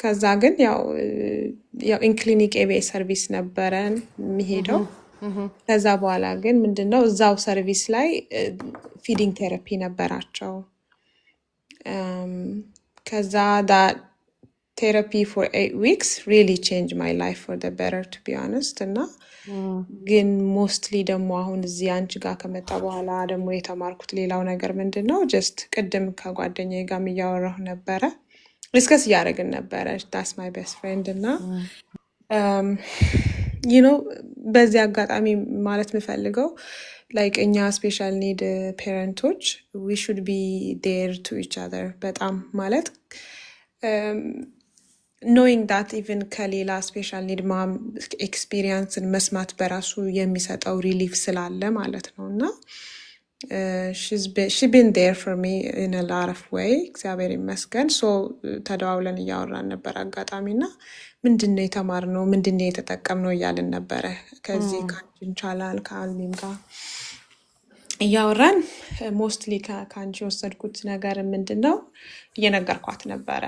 ከዛ ግን ያው ኢንክሊኒክ ኤቤ ሰርቪስ ነበረን የሚሄደው። ከዛ በኋላ ግን ምንድነው እዛው ሰርቪስ ላይ ፊዲንግ ቴራፒ ነበራቸው። ከዛ that therapy for 8 weeks really changed my life for the better, to be honest. እና ግን ሞስትሊ ደግሞ አሁን እዚህ አንቺ ጋር ከመጣ በኋላ ደግሞ የተማርኩት ሌላው ነገር ምንድነው ጀስት ቅድም ከጓደኛዬ ጋር እያወራሁ ነበረ፣ ዲስከስ እያደረግን ነበረ። that's my best friend እና በዚህ አጋጣሚ ማለት የምፈልገው like እኛ ስፔሻል ኒድ ፔረንቶች we should be there to each other በጣም ማለት knowing that even ከሌላ ስፔሻል ኒድ ማም ኤክስፒሪየንስን መስማት በራሱ የሚሰጠው ሪሊፍ ስላለ ማለት ነው። እና she's been there for me in a lot of way እግዚአብሔር ይመስገን። ተደዋውለን እያወራን ነበር አጋጣሚና ምንድነው የተማርነው ምንድነው የተጠቀምነው እያልን ነበረ። ከዚህ ካንቺን ቻላል ከአልሚም ጋር እያወራን ሞስትሊ ከአንቺ የወሰድኩት ነገር ምንድነው እየነገርኳት ነበረ።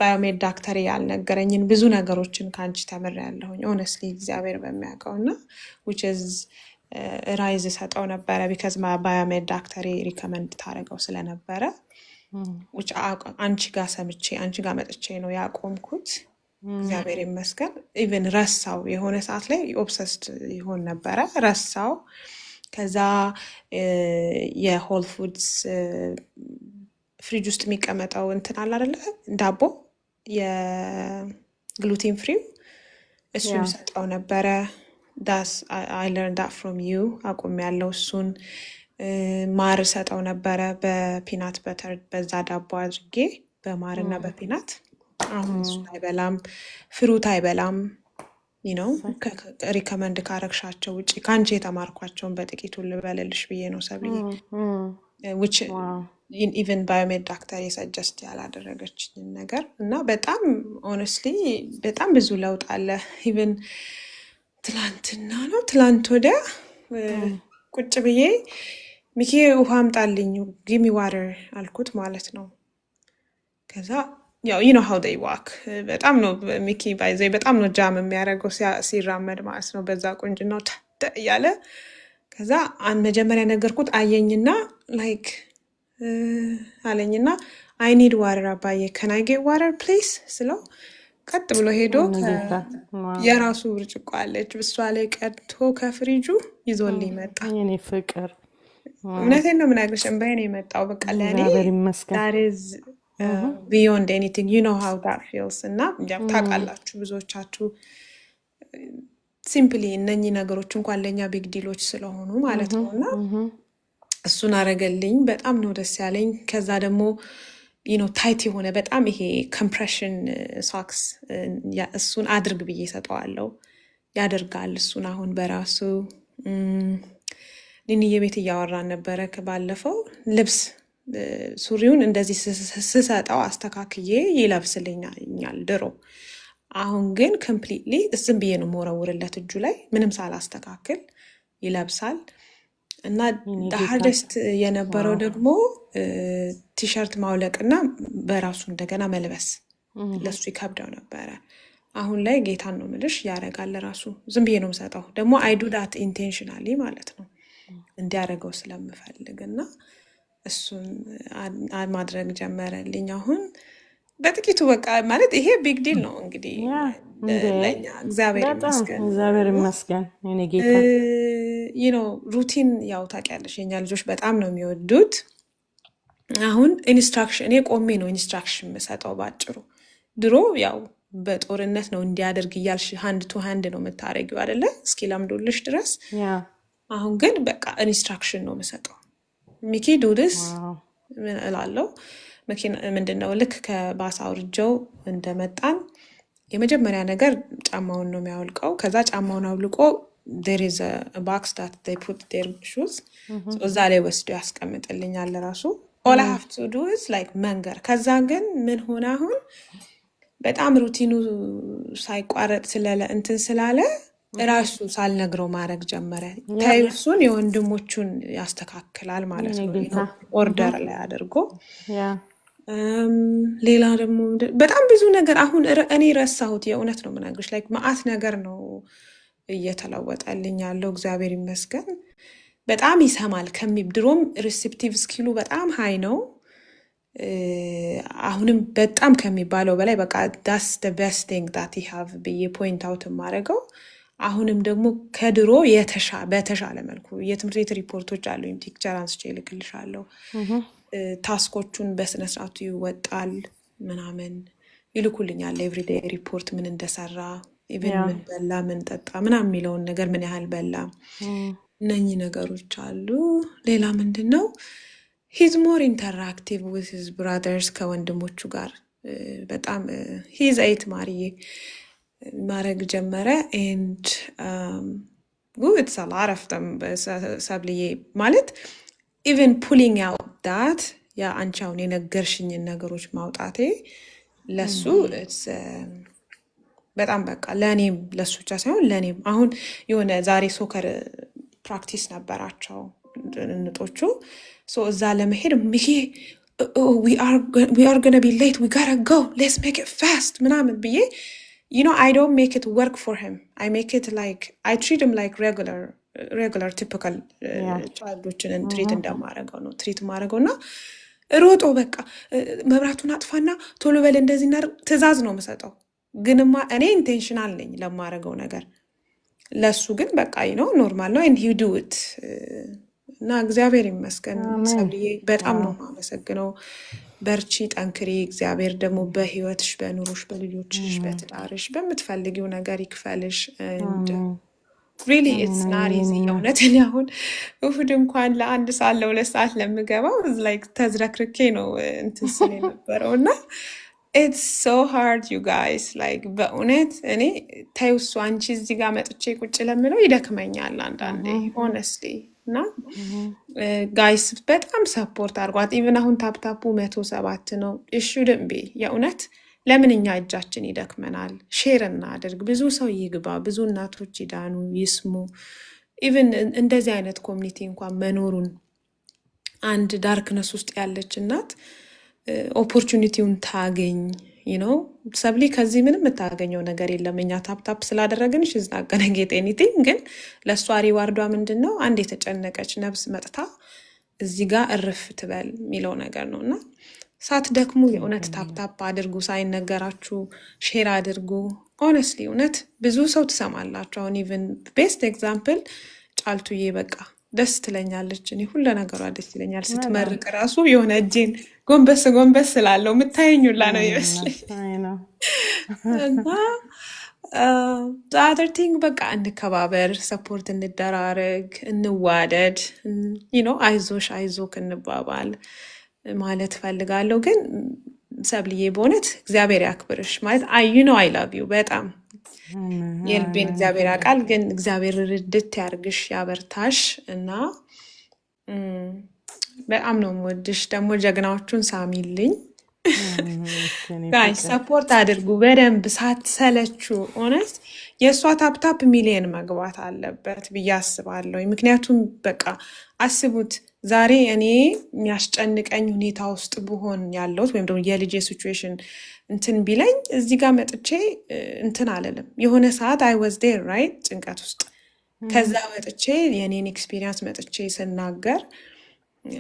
ባዮሜድ ዳክተር ያልነገረኝን ብዙ ነገሮችን ከአንቺ ተምሬያለሁኝ ሆነስትሊ እግዚአብሔር በሚያውቀውና which is ራይዝ ሰጠው ነበረ because ባዮሜድ ዳክተር ሪከመንድ ታደርገው ስለነበረ which አንቺ ጋር ሰምቼ አንቺ ጋር መጥቼ ነው ያቆምኩት። እግዚአብሔር ይመስገን። ኢቭን ረሳው የሆነ ሰዓት ላይ ኦብሰስድ ይሆን ነበረ ረሳው። ከዛ የሆል ፉድስ ፍሪጅ ውስጥ የሚቀመጠው እንትን አለ አይደለ ዳቦ የግሉቲን ፍሪ እሱን ሰጠው ነበረ። I learned that from you አቁም ያለው እሱን። ማር ሰጠው ነበረ በፒናት በተር በዛ ዳቦ አድርጌ በማርና በፒናት። አሁን እሱን አይበላም፣ ፍሩት አይበላም። ሪከመንድ ካረግሻቸው ውጭ ከአንቺ የተማርኳቸውን በጥቂቱ ልበልልሽ ብዬ ነው ሰብዬ which even biomed ዳክተር የሰጀስት ያላደረገችኝ ነገር እና በጣም ሆነስትሊ በጣም ብዙ ለውጥ አለ። ኢቭን ትላንትና ነው ትላንት ወዲያ ቁጭ ብዬ ሚኪ ውሃ አምጣልኝ give me water አልኩት ማለት ነው። ከዛ you know how they walk በጣም ነው ሚኪ ባይዘይ በጣም ነው ጃም የሚያደርገው ሲራመድ ማለት ነው በዛ ቁንጅናው ያለ። ከዛ መጀመሪያ ነገርኩት አየኝና like አለኝና I need water አባዬ can I get water please ስለው ቀጥ ብሎ ሄዶ የራሱ ብርጭቆ አለች እሷ ላይ ቀድቶ ከፍሪጁ ይዞልኝ መጣ። የኔ ፍቅር እውነቴን ነው የምነግርሽ እንባዬ ነው የመጣው። በቃ ለኔ that is beyond anything, you know how that feels። እና ያው ታውቃላችሁ ብዙዎቻችሁ ሲምፕሊ እነኚህ ነገሮች እንኳን ለኛ ቢግ ዲሎች ስለሆኑ ማለት ነውና እሱን አረገልኝ። በጣም ነው ደስ ያለኝ። ከዛ ደግሞ ታይት የሆነ በጣም ይሄ ኮምፕሬሽን ሶክስ እሱን አድርግ ብዬ ሰጠዋለሁ ያደርጋል እሱን አሁን በራሱ። ንንዬ ቤት እያወራን ነበረ ከባለፈው ልብስ ሱሪውን እንደዚህ ስሰጠው አስተካክዬ ይለብስልኛል ድሮ። አሁን ግን ኮምፕሊትሊ ዝም ብዬ ነው የምወረውርለት እጁ ላይ ምንም ሳላስተካክል ይለብሳል። እና ሃርደስት የነበረው ደግሞ ቲሸርት ማውለቅና በራሱ እንደገና መልበስ ለሱ ይከብደው ነበረ። አሁን ላይ ጌታን ነው ምልሽ ያረጋል ራሱ። ዝም ብዬ ነው የምሰጠው ደግሞ I do that intentionally ማለት ነው እንዲያረጋው ስለምፈልግና እሱን ማድረግ ጀመረልኝ። አሁን በጥቂቱ በቃ ማለት ይሄ ቢግ ዲል ነው እንግዲህ ለኛ። እግዚአብሔር ይመስገን እግዚአብሔር ይመስገን የኔ ጌታ። ሩቲን ያው ታውቂያለሽ የኛ ልጆች በጣም ነው የሚወዱት። አሁን ኢንስትራክሽን እኔ ቆሜ ነው ኢንስትራክሽን የምሰጠው ባጭሩ። ድሮ ያው በጦርነት ነው እንዲያደርግ እያልሽ ሃንድ ቱ ሃንድ ነው የምታረጊው አይደለ እስኪ ለምዶልሽ ድረስ። አሁን ግን በቃ ኢንስትራክሽን ነው የምሰጠው። ሚኪ ዱድስ እላለሁ። መኪና ምንድነው ልክ ከባስ አውርጀው እንደመጣን የመጀመሪያ ነገር ጫማውን ነው የሚያወልቀው። ከዛ ጫማውን አውልቆ there is a box that they put their shoes so እዛ ላይ ወስዶ ያስቀምጥልኛል ራሱ። all I have to do is like መንገር። ከዛ ግን ምን ሆነ አሁን በጣም ሩቲኑ ሳይቋረጥ ስላለ ራሱ ሳልነግረው ማድረግ ጀመረ። ታይሱን የወንድሞቹን ያስተካክላል ማለት ነው ኦርደር ላይ አድርጎ ሌላ ደግሞ በጣም ብዙ ነገር አሁን እኔ ረሳሁት። የእውነት ነው የምነግርሽ። ላይክ መዓት ነገር ነው እየተለወጠልኝ ያለው። እግዚአብሔር ይመስገን። በጣም ይሰማል። ድሮም ሪሴፕቲቭ ስኪሉ በጣም ሀይ ነው። አሁንም በጣም ከሚባለው በላይ በቃ ዳስ ደ ቤስት ቲንግ ዳት ዩ ሃቭ ብዬ ፖይንት አውት የማደርገው አሁንም ደግሞ ከድሮ በተሻለ መልኩ የትምህርት ቤት ሪፖርቶች አሉኝ። ፒክቸር አንስቼ እልክልሻለሁ። ታስኮቹን በስነስርዓቱ ይወጣል ምናምን ይልኩልኛል። ኤቭሪዴይ ሪፖርት ምን እንደሰራ ኢቨን ያ ምን በላ ምን ጠጣ ምናምን የሚለውን ነገር ምን ያህል በላ እነኚህ ነገሮች አሉ። ሌላ ምንድን ነው ሂዝ ሞር ኢንተራክቲቭ ዊዝ ሂዝ ብራዘርስ ከወንድሞቹ ጋር በጣም ሂዝ አይት ማርዬ ማድረግ ጀመረ። ኤንድ ኢትስ አ ሎት ኦፍ ዘም ሰብልዬ ማለት ኢቨን ፑሊንግ አውት ዳት አንቺ አሁን የነገርሽኝን ነገሮች ማውጣቴ ለሱ በጣም በቃ ለእኔም ለሱ ብቻ ሳይሆን ለእኔም አሁን የሆነ ዛሬ ሶከር ፕራክቲስ ነበራቸው ንጦቹ እዛ ለመሄድ ሚኪ we are gonna be late, we gotta go, let's make it fast ምናምን ብዬ I don't make it work for him. I make it like I treat him like regular typical ያ ቻይልዶችን ትሪት እንደማደርገው ነው ትሪት ማድረገው እና ሮጦ በቃ መብራቱን አጥፋና ቶሎ በል እንደዚህ ትዕዛዝ ነው የምሰጠው። ግንማ እኔ ኢንቴንሽናል ነኝ ለማድረገው ነገር፣ ለሱ ግን በቃ ኖርማል ነው and he do it እና እግዚአብሔር ይመስገን። አሜን። ሰብልዬ በጣም ዋው ነው የማመሰግነው። በርቺ፣ ጠንክሪ። እግዚአብሔር ደግሞ በህይወትሽ፣ በኑሮሽ፣ በልጆችሽ፣ በትዳርሽ በምትፈልጊው ነገር ይክፈልሽ። and አሜን really it's አሜን not easy አሜን የእውነት። እኔ አሁን እሑድ እንኳን ለ1 ሰዓት ለ2 ሰዓት ለምገባው like ተዝረክርኬ ነው እንትን ስል የነበረው እና it's so hard you guys like በእውነት እኔ ተይው እሱ አንቺ እዚህ ጋር መጥቼ ቁጭ ለምለው ይደክመኛል አንዳንዴ honestly እና ጋይስ በጣም ሰፖርት አድርጓት። ኢቭን አሁን ታፕታፑ 107 ነው። shouldn't be የእውነት ለምን እኛ እጃችን ይደክመናል? ሼር እናድርግ፣ ብዙ ሰው ይግባ፣ ብዙ እናቶች ይዳኑ ይስሙ። ኢቭን እንደዚህ አይነት ኮሚኒቲ እንኳን መኖሩን አንድ ዳርክነስ ውስጥ ያለች እናት ኦፖርቹኒቲውን ታገኝ ሰብሊ ከዚህ ምንም የምታገኘው ነገር የለም። እኛ ታፕታፕ ስላደረግን ሽዝ ናገነጌጥ ኤኒቲንግ ግን ለእሷ ሪዋርዷ ምንድን ነው? አንድ የተጨነቀች ነብስ መጥታ እዚህ ጋር እርፍ ትበል የሚለው ነገር ነው እና ሳትደክሙ የእውነት ታፕታፕ አድርጉ፣ ሳይነገራችሁ ሼር አድርጉ። ሆነስትሊ እውነት ብዙ ሰው ትሰማላችሁ። አሁን ኢቨን ቤስት ኤግዛምፕል ጫልቱዬ በቃ ደስ ትለኛለች። እኔ ሁሉ ነገሯ ደስ ይለኛል። በጣም ስትመርቅ ራሱ የሆነ እጄን ጎንበስ ጎንበስ ስላለው የምታየኝ ሁላ ነው ይመስለኝ አይ ነው እና አዘር ቲንግ በቃ እንከባበር፣ ሰፖርት እንደራረግ፣ እንዋደድ፣ አይዞሽ አይዞክ እንባባል ማለት ፈልጋለሁ። ግን ሰብልዬ በእውነት እግዚአብሔር ያክብርሽ ማለት አይ ላቭ ዩ በጣም የልቤን እግዚአብሔር ያውቃል። ግን እግዚአብሔር ርድት ያርግሽ ያበርታሽ እና በጣም ነው የምወድሽ። ደግሞ ጀግናዎቹን ሳሚልኝ ጋይ ሰፖርት አድርጉ በደንብ ሳትሰለችሁ። ኦነስት የእሷ ታፕታፕ ሚሊየን መግባት አለበት ብዬ አስባለሁ። ምክንያቱም በቃ አስቡት ዛሬ እኔ የሚያስጨንቀኝ ሁኔታ ውስጥ ብሆን ያለሁት ወይም ደግሞ የልጄ ሲቹዌሽን እንትን ቢለኝ እዚህ ጋር መጥቼ እንትን አለልም። የሆነ ሰዓት አይ ወዝ ዴር ራይት ጭንቀት ውስጥ ከዛ መጥቼ የኔን ኤክስፒሪየንስ መጥቼ ስናገር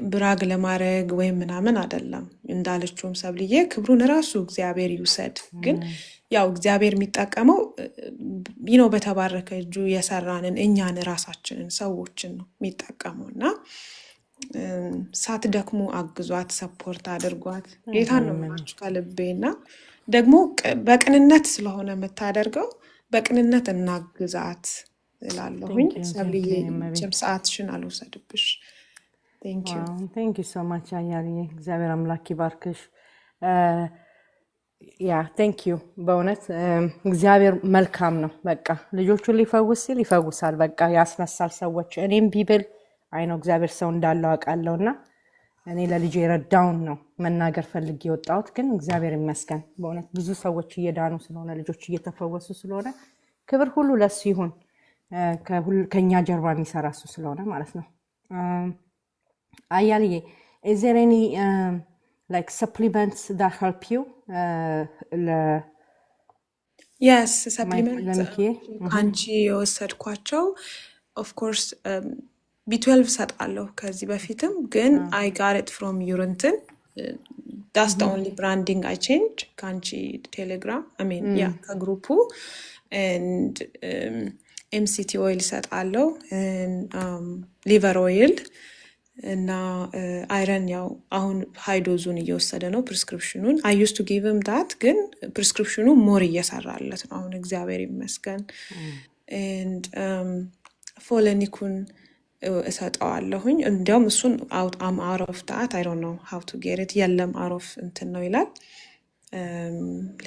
ብራግ ለማድረግ ወይም ምናምን አይደለም። እንዳለችውም ሰብልዬ ክብሩን ራሱ እግዚአብሔር ይውሰድ። ግን ያው እግዚአብሔር የሚጠቀመው በተባረከ እጁ የሰራንን እኛን ራሳችንን ሰዎችን ነው የሚጠቀመው እና ሳትደክሙ አግዟት፣ ሰፖርት አድርጓት። ጌታን ነው የምላችሁ ከልቤ እና ደግሞ በቅንነት ስለሆነ የምታደርገው በቅንነት እናግዛት እላለሁኝ። ሰብልዬ ጭም ሰዓትሽን አልወሰድብሽ። ቴንክ ዩ ሶ ማች አያልዬ፣ እግዚአብሔር አምላክ ይባርክሽ። ያ ቴንክ ዩ በእውነት እግዚአብሔር መልካም ነው። በቃ ልጆቹን ሊፈውስ ሲል ይፈውሳል። በቃ ያስነሳል ሰዎች። እኔም ቢብል አይ ነው እግዚአብሔር ሰው እንዳለው አውቃለሁ እና እኔ ለልጄ የረዳውን ነው መናገር ፈልጌ የወጣሁት። ግን እግዚአብሔር ይመስገን በእውነት ብዙ ሰዎች እየዳኑ ስለሆነ፣ ልጆች እየተፈወሱ ስለሆነ ክብር ሁሉ ለሱ ይሁን። ከኛ ጀርባ የሚሰራ እሱ ስለሆነ ማለት ነው። አያልዬ is there any like supplements that help you yes supplement ለሚኪ አንቺ የወሰድኳቸው of course B12 ሰጣለሁ ከዚህ በፊትም ግን I got it from Urinton that's the only branding I changed ካንቺ Telegram I mean yeah ከግሩፑ and MCT oil ሰጣለሁ and liver oil እና አይረን ያው አሁን ሃይዶዙን እየወሰደ ነው ፕሪስክሪፕሽኑን I used to give him that ግን ፕሪስክሪፕሽኑ ሞር እየሰራለት ነው አሁን እግዚአብሔር ይመስገን and ፎለኒኩን እሰጠዋለሁኝ እንዲያውም እሱን I'm out of that I don't know how to get it የለም out of እንትን ነው ይላል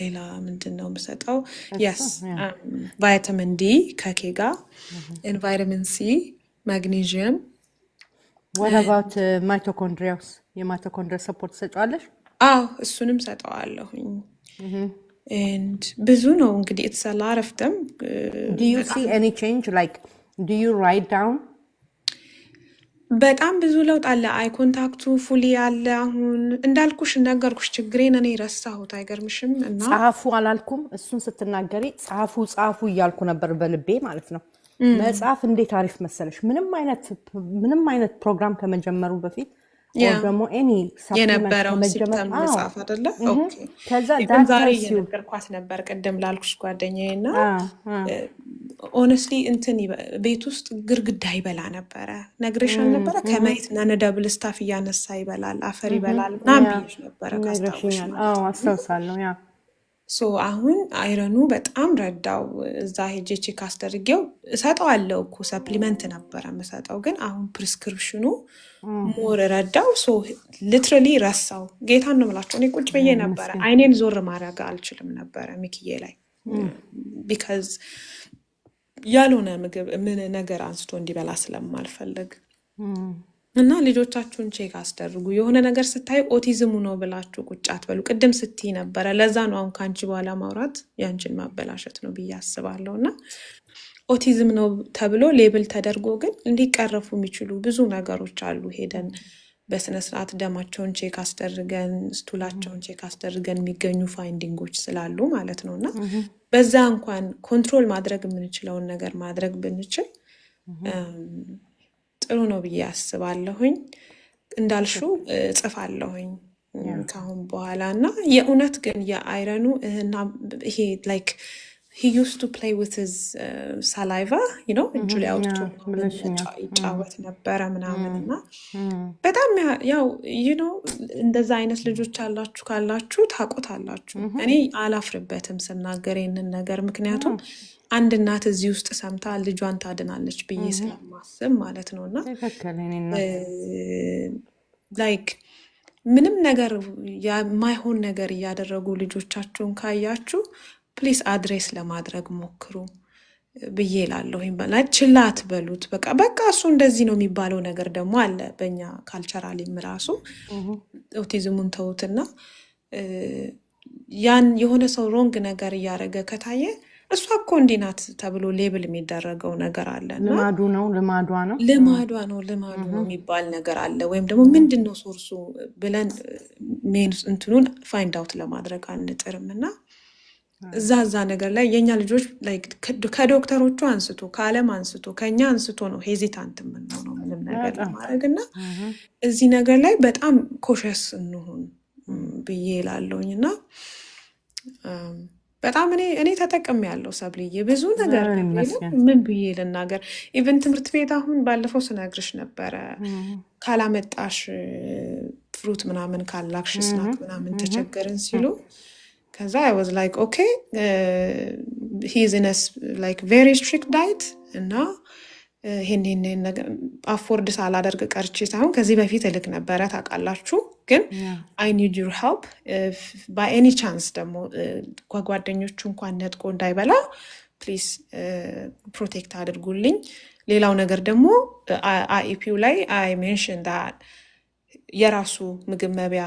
ሌላ ምንድነው የምሰጠው yes vitamin D ከኬጋ and vitamin C magnesium what about mitochondria የማይቶኮንድሪያ ሰፖርት ሰጫለሽ እሱንም ሰጠዋለሁኝ and ብዙ ነው እንግዲህ it's a lot of them do you see any change like do you write down በጣም ብዙ ለውጥ አለ አይ ኮንታክቱ ፉሊ ያለ አሁን እንዳልኩሽ ነገርኩሽ ችግሬን እኔ ረሳሁት አይገርምሽም እና ጻፉ አላልኩም እሱን ስትናገሪ ጻፉ እያልኩ ነበር በልቤ ማለት ነው መጻፍ እንዴት አሪፍ መሰለሽ ምንም አይነት ፕሮግራም ከመጀመሩ በፊት ደግሞ any የነበረው ሲስተም መጻፍ አይደለ ኦኬ ከዛ ዛሬ የነገርኳት ነበር ቀደም ላልኩሽ ጓደኛዬና honestly እንትን ቤት ውስጥ ግርግዳ ይበላ ነበር ነግሬሻል ነበር ከመይት ነደብል ስታፍ ያነሳ ይበላል አፈር ይበላል ናምቢሽ ነበር ካስታውሽ አስተውሳለሁ ያ ሶ አሁን አይረኑ በጣም ረዳው እዛ ሄጄ ቼክ አስደርጌው እሰጠዋለሁ እኮ ሰፕሊመንት ነበር መሰጠው ግን አሁን ፕሪስክሪፕሽኑ ሞር ረዳው ሶ ሊትራሊ ረሳው ጌታን ነው የምላችሁ እኔ ቁጭ ብዬ ነበር አይኔን ዞር ማድረግ አልችልም ነበር ሚኪዬ ላይ because ያልሆነ ምግብ ምን ነገር አንስቶ እንዲበላ ስለማልፈልግ እና ልጆቻችሁን ቼክ አስደርጉ የሆነ ነገር ስታይ ኦቲዝሙ ነው ብላችሁ ቁጭ አትበሉ ቅድም ስትይ ነበር ለዛ ነው አሁን ካንቺ በኋላ ማውራት ያንቺን ማበላሸት ነው ብዬ አስባለሁና ኦቲዝም ነው ተብሎ ሌብል ተደርጎ ግን እንዲቀረፉ የሚችሉ ብዙ ነገሮች አሉ ሄደን በስነ ስርዓት ደማቸውን ቼክ አስደርገን ስቱላቸውን ቼክ አስደርገን የሚገኙ ፋይንዲንጎች ስላሉ ማለት ነውና በዛ እንኳን ኮንትሮል ማድረግ የምንችለውን ነገር ማድረግ ብንችል ጥሩ ነው ብዬ አስባለሁኝ እንዳልሽው ጽፋለሁኝ ካሁን በኋላና የኡነት ግን የአይረኑ እና ይሄ like he used to play with his saliva you know እጁ ላይ ይጫወት ነበር ምናምንና በጣም ያው you know እንደዛ አይነት ልጆች ካላችሁ ታቆታላችሁ እኔ አላፍርበትም ስናገር ይሄንን ነገር ምክንያቱም አንድ እናት እዚህ ውስጥ ሰምታ ልጇን ታድናለች ብዬ ስለማስብ ማለት ነውና like ምንም ነገር የማይሆን ነገር ያደረጉ ልጆቻችሁን ካያችሁ ፕሊስ አድሬስ ለማድረግ ሞክሩ ብዬ እላለሁኝ በላይ ችላት በሉት በቃ እሱ እንደዚህ ነው የሚባለው ነገር ደግሞ አለ በእኛ ካልቸራሊም ራሱ ኦቲዝሙን ተውትና ያን የሆነ ሰው ሮንግ ነገር ያረገ ከታየ እሷ እኮ እንዲናት ተብሎ ሌብል የሚደረገው ነገር አለና ልማዷ ነው የሚባል ነገር አለ ወይም ደግሞ ምንድነው ሶርሱ ብለን ሜንስ እንትኑን ፋይንድ አውት ለማድረግ አንጥርምና እዛ ነገር ላይ የኛ ልጆች like ከዶክተሮቹ አንስቶ ከዓለም አንስቶ ከኛ አንስቶ ነው ሄዚታንት ነው ምንም ነገር ለማድረግና እዚህ ነገር ላይ በጣም ኮሸስ እንሁን ብዬ እላለሁኝና በጣም እኔ ተጠቅሜያለሁ ሰብልዬ ብዙ ነገር ምን ብዬ ልናገር ኢቭን ትምህርት ቤት አሁን ባለፈው ስነግርሽ ነበር ካላመጣሽ ፍሩት ምናምን ካላክሽ ስናክ ምናምን ተቸገርን ሲሉ ከዛ I was like okay he's in a like very strict diet እና ይሄን ነገር አፎርድ ሳላደርግ ቀርቼ ሳይሆን ከዚህ በፊት ልክ ነበር ታውቃላችሁ ግን I need your help by any chance ደግሞ ጓደኞቹ እንኳን ነጥቆ እንዳይበላ ፕሊዝ ፕሮቴክት አድርጉልኝ ሌላው ነገር ደግሞ IEPው ላይ I mentioned that የራሱ ምግብ መብያ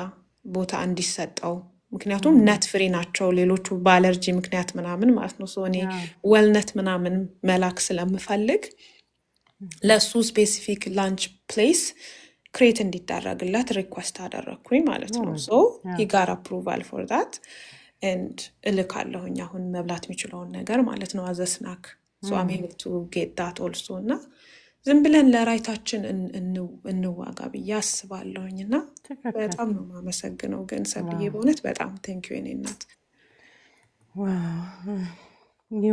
ቦታ እንዲሰጠው ምክንያቱም ነት ፍሪ ናቸው ሌሎቹ በአለርጂ ምክንያት ምናምን ማለት ነው ሶኔ ዌልነት ምናምን መላክ ስለምፈልግ ለሱ ስፔሲፊክ ላንች ፕሌስ ክሬት እንዲደረግለት ሪኩዌስት አደረግኩኝ ማለት ነው። ሶ ሂ ጋር አፕሩቫል ፎር ዳት ኤንድ እልካለሁኝ አሁን መብላት የሚችለውን ነገር ማለት ነው አዘ ስናክ ሶ አም ኤብል ቱ ጌት ዳት ኦልሶ እና ዝም ብለን ለራይታችን እንዋጋ ብዬ አስባለሁኝ እና በጣም ነው የማመሰግነው። ግን ሰብልዬ በእውነት በጣም ቴንኪው የኔ እናት።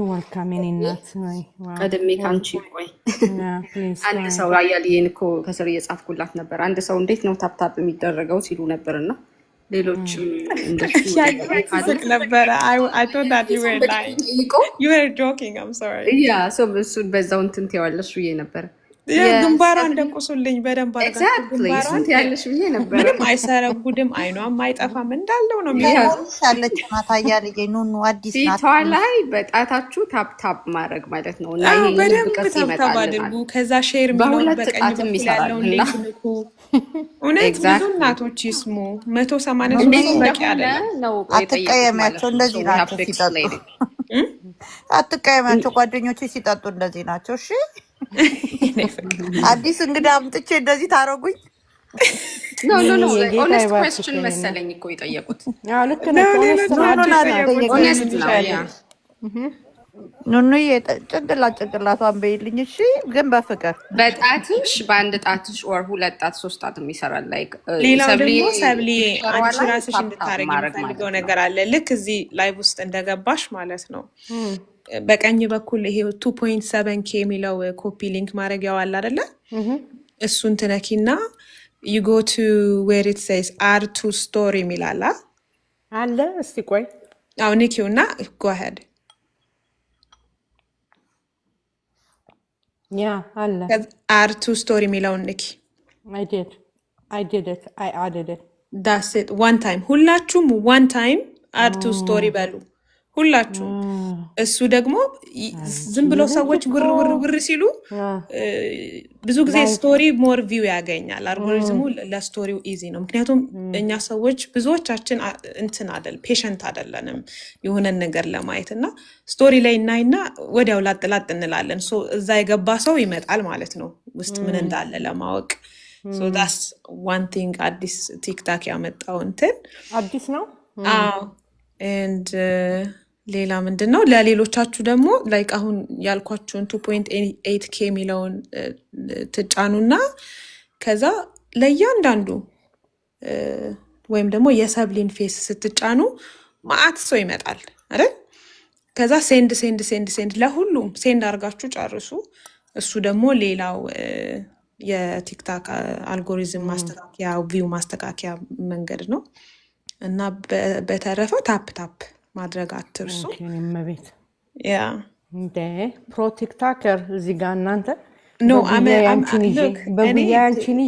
ዋልካም የኔ እናት። ቀድሜ ከአንቺ ቆይ አንድ ሰው አያልዬን እኮ ከስር እየጻፍኩላት ነበር። አንድ ሰው እንዴት ነው ታፕታፕ የሚደረገው ሲሉ ነበር እና ሌሎችም ነበረ። I thought that you were lying. You were joking. I'm sorry. እሱን በዛው እንትን ትይዋለሽ ብዬ ነበር። ግንባሯ እንደቁሱልኝ በደንብ አድርጋችሁ ያለሽ ብዬ ነበር። ምንም አይሰረጉድም፣ አይኗም አይጠፋም እንዳለው ነው ያለች ማታያልዬ ኑኑ አዲስ ናት። ፊቷ ላይ በጣታችሁ ታፕታፕ ማድረግ ማለት ነው እና ይሄ በደንብ ታፕታፕ አድርጉ። ከዛ ሼር የሚለውን በቀኝ በኩል ያለውን ሊንክ ልኩ። እውነት ብዙ እናቶች ይስሙ። 183 በቂ አይደለም። አትቀየሚያቸው፣ እንደዚህ ናቸው ሲጠጡ። አትቀየሚያቸው፣ ጓደኞቼ ሲጠጡ እንደዚህ ናቸው። እሺ አዲስ እንግዳ አምጥቼ እንደዚህ ታረጉኝ? ኖ ኦነስት ኩዌስችን መሰለኝ እኮ የጠየቁት። ልክ ነው። ኑኑዬ ጭንቅላቷን በይልኝ እሺ። ግን በፍቅር በጣትሽ በአንድ ጣትሽ ወር 2 ጣት 3 ጣት የሚሰራል ላይ ሌላው ደግሞ ሰብሊ አንቺ ራስሽ እንድታረጊ የምፈልገው ነገር አለ። ልክ እዚህ ላይቭ ውስጥ እንደገባሽ ማለት ነው በቀኝ በኩል ይሄ 2.7K የሚለው ኮፒ ሊንክ ማድረጊያው አለ አይደለ? እሱን ትነኪና you go to where it says add to story የሚላል አለ። እስቲ ቆይ አው ንኪውና go ahead አለ add to story የሚለውን ንኪ። I did it. I added it. That's it. One time ሁላችሁም one time add to story በሉ ሁላችሁ። እሱ ደግሞ ዝም ብሎ ሰዎች ጉር ሲሉ ብዙ ጊዜ ስቶሪ ሞር ቪው ያገኛል። አልጎሪዝሙ ለስቶሪው ኢዚ ነው። ምክንያቱም እኛ ሰዎች ብዙዎቻችን እንትን አይደል ፔሸንት አይደለንም የሆነን ነገር ለማየት እና ስቶሪ ላይ እናይና ወዲያው ላጥላጥ እንላለን። ሶ እዛ የገባ ሰው ይመጣል ማለት ነው ውስጥ ምን እንዳለ ለማወቅ። ሶ that's one thing አዲስ ቲክታክ ያመጣው እንትን አዲስ ነው። and ሌላ ምንድነው ለሌሎቻችሁ ደግሞ ላይክ አሁን ያልኳችሁን 2.8K የሚለውን ትጫኑና ከዛ ለእያንዳንዱ ወይም ደግሞ የሰብሊን ፌስ ስትጫኑ ማአት ሰው ይመጣል አይደል? ከዛ ሴንድ ለሁሉም ሴንድ አድርጋችሁ ጨርሱ። እሱ ደግሞ ሌላው የቲክታክ አልጎሪዝም ማስተካከያ ቪው ማስተካከያ መንገድ ነው እና በተረፈ ታፕ ማድረግ አትርሱ። መቤት ያ እንደ ፕሮ ቲክታከር እዚህ ጋር እናንተ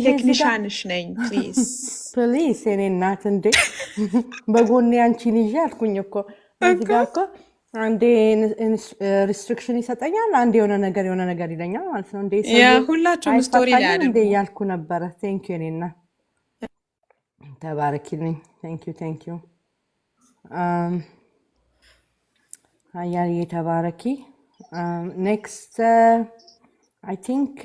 ቴክኒሻንሽ ነኝ ፕሊዝ የኔ እናት እንዴ በጎኔ አንቺን ይዤ አልኩኝ እኮ እዚህ ጋር እኮ አንዴ ሪስትሪክሽን ይሰጠኛል፣ አንዴ የሆነ ነገር ይለኛል ማለት ነው። እንዴ ሁላችሁም ስቶሪ ላይ እንዴ ያልኩ ነበረ። ቴንክ ዩ እኔና ተባረኪልኝ። ቴንክ ዩ አያልዬ ተባረኪ። ኔክስት አይ ቲንክ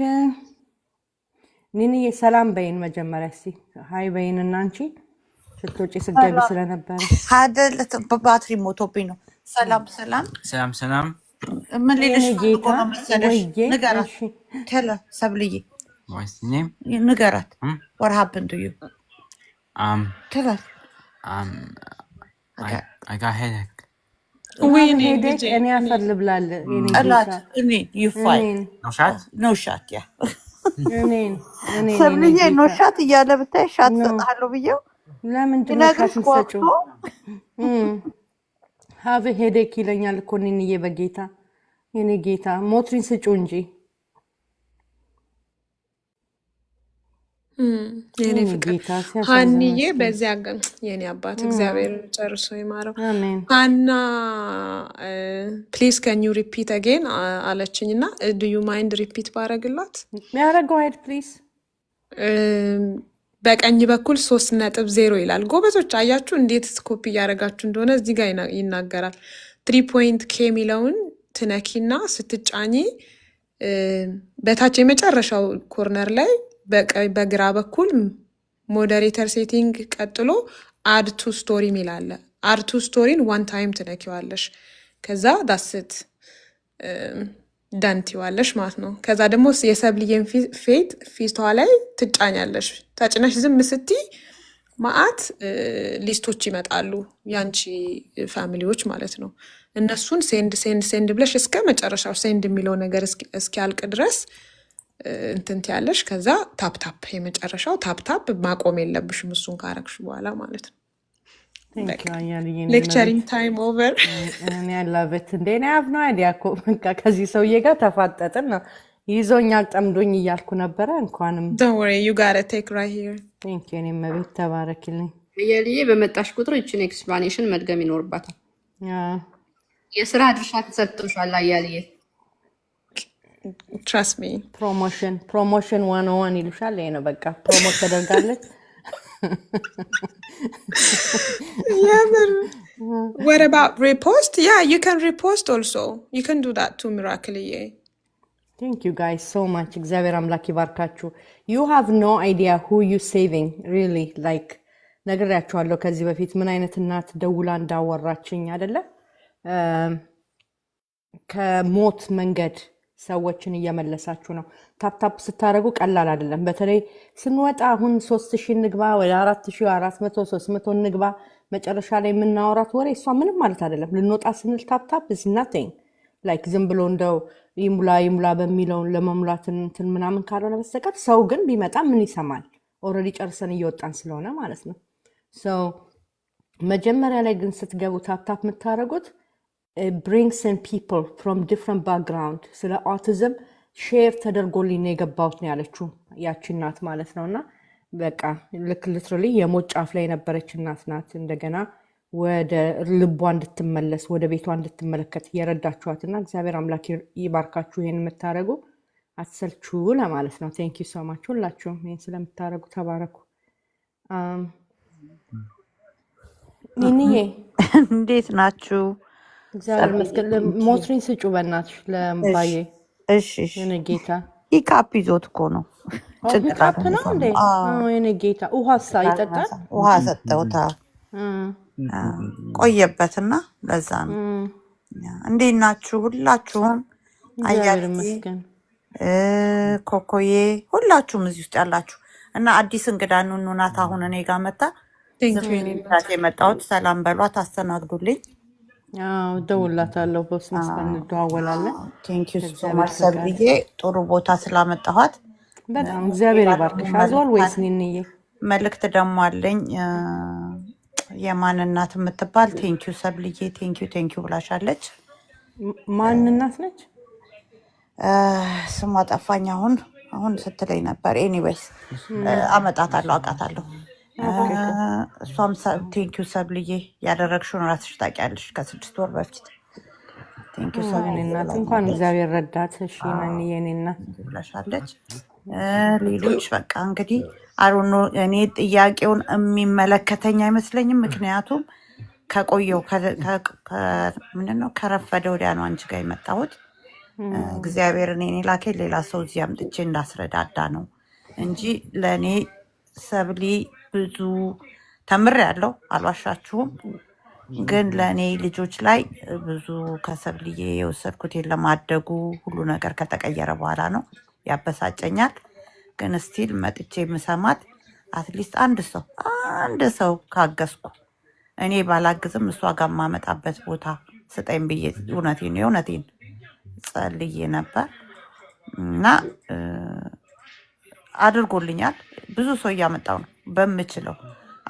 ኒኒዬ ሰላም በይን መጀመሪያ እስኪ ሀይ በይን እና አንቺ ስትወጪ ስትገቢ ስለነበረ አይደለት ባትሪ ሞቶብኝ ነው። ሰላም ምን ሌለሽ ነው መሰለሽ? ንገራት ተለ ሰብልዬ ንገራት what happened to you tell us I got headache. እኔ አፈር ልብላል you fight no shot yeah ሰብልዬ no shot እያለ ብታይ ሻት ሰጣለሁ ብዬው ለምንድን ነው ሻት ሰጪው? have headache ይለኛል እኮ እኔንዬ በጌታ የኔ ጌታ ሞትሪን ስጪው እንጂ የኔ ፍቅር ሀኒዬ በዚያ ገን የኔ አባት እግዚአብሔር ጨርሶ ይማረው። ሀና ፕሊዝ ከን ዩ ሪፒት አጌን አለችኝና ዱ ዩ ማይንድ ሪፒት ባረግላት? ያረገው አይድ ፕሊዝ። በቀኝ በኩል 3.0 ይላል። ጎበዞች አያችሁ እንዴት ኮፒ እያደረጋችሁ እንደሆነ እዚህ ጋር ይናገራል። 3.K የሚለውን ትነኪና ስትጫኒ በታች የመጨረሻው ኮርነር ላይ በግራ በኩል ሞዴሬተር ሴቲንግ ቀጥሎ አድ ቱ ስቶሪ ሚል አለ። አድ ቱ ስቶሪን ዋን ታይም ትነኪዋለሽ። ከዛ ዳስት ዳንቲዋለሽ ማለት ነው። ከዛ ደግሞ የሰብልዬን ፊቷ ላይ ትጫኛለሽ። ተጭነሽ ዝም ስቲ ማአት ሊስቶች ይመጣሉ፣ ያንቺ ፋሚሊዎች ማለት ነው። እነሱን ሴንድ ብለሽ እስከ መጨረሻው ሴንድ የሚለው ነገር እስኪያልቅ ድረስ እንትንት ያለሽ። ከዛ ታፕታፕ የመጨረሻው ታፕታፕ ማቆም የለብሽም እሱን ካረግሽ በኋላ ማለት ነው። ሌክቸሪንግ ታይም ኦቨር። እኔ ያላበት እንደ እኔ አብ ነው አይዲያ እኮ በቃ ከዚህ ሰውዬ ጋር ተፋጠጥን ነው ይዞኛል ጠምዶኝ እያልኩ ነበረ። እንኳንም don't worry you gotta take right here ቴንክ ዩ። እኔም መቤት ተባረክልኝ። አያልዬ በመጣሽ ቁጥር እችን ኤክስፕላኔሽን መድገም ይኖርባታል። የስራ ድርሻ ተሰጥቶሻል አያልዬ። trust me ፕሮሞሽን 101 ይሉሻል። ይሄ ነው በቃ ፕሮሞት ተደርጋለች። yeah but what about repost? Yeah, you can repost also. You can do that too, Miracle. Thank you guys so much. እግዚአብሔር አምላክ ይባርካችሁ። You have no idea who you saving really. Like ነግሬያችኋለሁ ከዚህ በፊት ምን አይነት እናት ደውላ እንዳወራችኝ አይደለ? ከሞት መንገድ ሰዎችን እየመለሳችሁ ነው። ታፕታፕ ስታደርጉ ቀላል አይደለም። በተለይ ስንወጣ አሁን 3000 ንግባ ወይ 4400 300 ንግባ መጨረሻ ላይ የምናወራት ወሬ እሷ ምንም ማለት አይደለም። ልንወጣ ስንል ታፕታፕ is nothing. like ዝም ብሎ እንደው ይሙላ በሚለው ለመሙላት እንትን ምናምን ካልሆነ በስተቀር ሰው ግን ቢመጣ ምን ይሰማል? ኦልሬዲ ጨርሰን እየወጣን ስለሆነ ማለት ነው። so መጀመሪያ ላይ ግን ስትገቡ ታፕታፕ የምታደርጉት brings in people from different background ስለ autism ሼር ተደርጎልኝ ነው የገባሁት ነው ያለችው ያቺ እናት ማለት ነውና በቃ ልክ ሊትራሊ የሞት ጫፍ ላይ የነበረች እናት ናት። እንደገና ወደ ልቧ እንድትመለስ ወደ ቤቷ እንድትመለከት የረዳችኋትና እግዚአብሔር አምላክ ይባርካችሁ። ይሄን የምታረጉ አትሰልቹ ለማለት ነው። ቴንክ ዩ ሶ ማች ሁላችሁም ይሄን ስለምታረጉ ተባረኩ። ኒኒዬ እንዴት ናችሁ? እግዚአብሔር ይመስገን። ሞትሪን ስጩ በእናትሽ ለምባዬ። እሺ የኔ ጌታ ኢካፕ ይዞት እኮ ነው ጭንቅላት ነው እንዴ? የኔ ጌታ ውሃሳ ይጠጣል? ውሃ ሰጠውታ ቆየበትና ለዛ ነው። እንዴት ናችሁ ሁላችሁም? አያልዬ ኮኮዬ ሁላችሁም እዚህ ውስጥ ያላችሁ እና አዲስ እንግዳ ኑናት አሁን እኔ ጋር መጣ የመጣሁት ሰላም በሏት፣ አስተናግዱልኝ። ደውላታለሁ በስንት እንደዋወላለን። ቴንክ ዩ ሶ ማች ሰብልዬ ጥሩ ቦታ ስላመጣኋት በጣም እግዚአብሔር ይባርክሽ። አዝዋል ወይስ ኒኒዬ መልእክት ደግሞ አለኝ የማን እናት የምትባል ቴንክ ዩ ሰብልዬ ቴንክ ዩ ብላሻለች። ማን እናት ነች? ስሟ ጠፋኝ አሁን ስትለኝ ነበር። ኤኒዌይስ አመጣታለሁ አውቃታለሁ። እሷም ቴንክ ዩ ሰብልዬ ያደረግሽውን ራስሽ ታውቂያለሽ ከ6 ወር በፊት ቴንክ ዩ ሰብልዬ እናት እንኳን እግዚአብሔር ረዳት። እሺ ማንዬ እኔ እናት ብላሻለች። ሌሎች በቃ እንግዲህ አሩኖ እኔ ጥያቄውን የሚመለከተኝ አይመስለኝም። ምክንያቱም ከቆየው ምንድነው ከረፈደ ወዲያ ነው አንቺ ጋር የመጣሁት። እግዚአብሔር እኔ ላከኝ ሌላ ሰው እዚህ አምጥቼ እንዳስረዳዳ ነው እንጂ ለእኔ ሰብሊ ብዙ ተምሬያለሁ፣ አልዋሻችሁም። ግን ለእኔ ልጆች ላይ ብዙ ከሰብልዬ የወሰድኩት ለማደጉ ሁሉ ነገር ከተቀየረ በኋላ ነው። ያበሳጨኛል። ግን ስቲል መጥቼ የምሰማት አትሊስት አንድ ሰው ካገዝኩ እኔ ባላግዝም እሷ ጋር ማመጣበት ቦታ ስጠኝ ብዬ እውነቴን ጸልዬ ነበር እና አድርጎልኛል። ብዙ ሰው እያመጣው ነው በምችለው።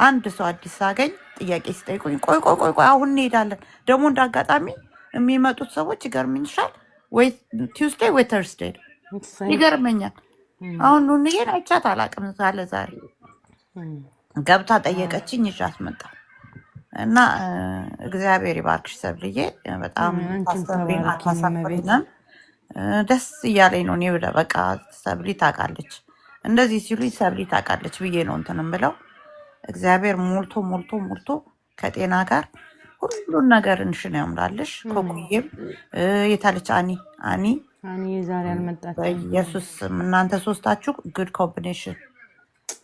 አንድ ሰው አዲስ ሳገኝ ጥያቄ ሲጠይቁኝ ቆይ አሁን እንሄዳለን። ደግሞ እንዳጋጣሚ የሚመጡት ሰዎች ይገርምኛል፣ ወይ ቲውስዴይ ወይ ተርስዴይ ይገርመኛል። አሁን ኑንዬን አይቻት አላውቅም። ዛሬ ገብታ ጠየቀችኝ፣ ይዣት መጣሁ እና እግዚአብሔር ይባርክሽ ሰብልዬ። በጣም አታሳፍሪንም። ደስ እያለኝ ነው። እኔ በቃ ሰብሊ ታውቃለች እንደዚህ ሲሉኝ ሰብሊ ታውቃለች ብዬ ነው እንትን የምለው። እግዚአብሔር ሞልቶ ከጤና ጋር ሁሉን ነገር እንሽን ያምራልሽ። ኮኩዬም የታለች አኒ አኒ ዛሬ አልመጣችም። በኢየሱስ እናንተ ሶስታችሁ ጉድ ኮምቢኔሽን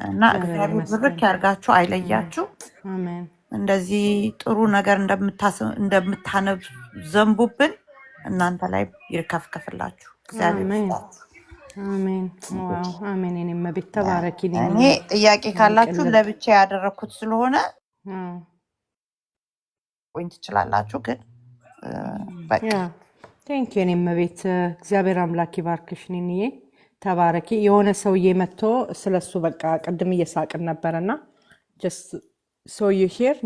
እና እግዚአብሔር እግዚአብሔር ብርክ ይመስገን። ያርጋችሁ፣ አይለያችሁ። አሜን እንደዚህ ጥሩ ነገር እንደምታነዘንቡብን እናንተ ላይ ይርከፍከፍላችሁ። እግዚአብሔር አሜን ይስጣችሁ። አሜን። ዋው አሜን። እኔም ቤት ተባረኪ። እኔ ጥያቄ ካላችሁ ለብቻ ያደረኩት ስለሆነ ወይ ትችላላችሁ፣ ግን በቃ ቴንክ ዩ። እኔም ቤት እግዚአብሔር አምላክ ይባርክሽ ኒኒዬ፣ ተባረኪ። የሆነ ሰውዬ መጥቶ ስለሱ በቃ ቅድም እየሳቅን ነበርና ጀስት ሶ ዩ ሂር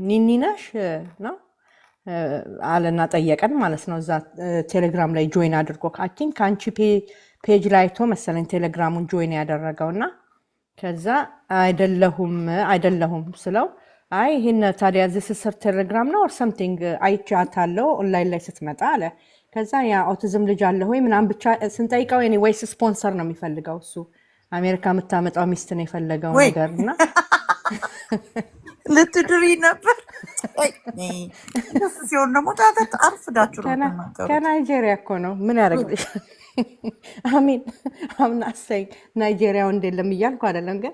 ኒኒ ነሽ ነው አለና ጠየቀን ማለት ነው። እዛ ቴሌግራም ላይ ጆይን አድርጎ አይ ቲንክ ከአንቺ ፔጅ ላይ አይቶ መሰለኝ ቴሌግራሙን ጆይን ያደረገውና ከዛ አይደለሁም ስለው አይ ይሄን ታዲያ ዝስስር ቴሌግራም ነው ኦር ሰምቲንግ አይቻታለሁ ኦንላይን ላይ ስትመጣ አለ። ከዛ ያ ኦቲዝም ልጅ አለ ሆይ ምናምን ብቻ ስንጠይቀው ኤኒዌይስ ስፖንሰር ነው የሚፈልገው እሱ አሜሪካ የምታመጣው ሚስት ነው የፈለገው ነገርና ልትድሪ ነበር ሲሆን ደግሞ ጣጣት አርፍዳችሁ ነው ከናይጄሪያ እኮ ነው ምን ያደርግልሽ አሚን አምናሰኝ ናይጄሪያ ወንድ የለም እያልኩ አይደለም ግን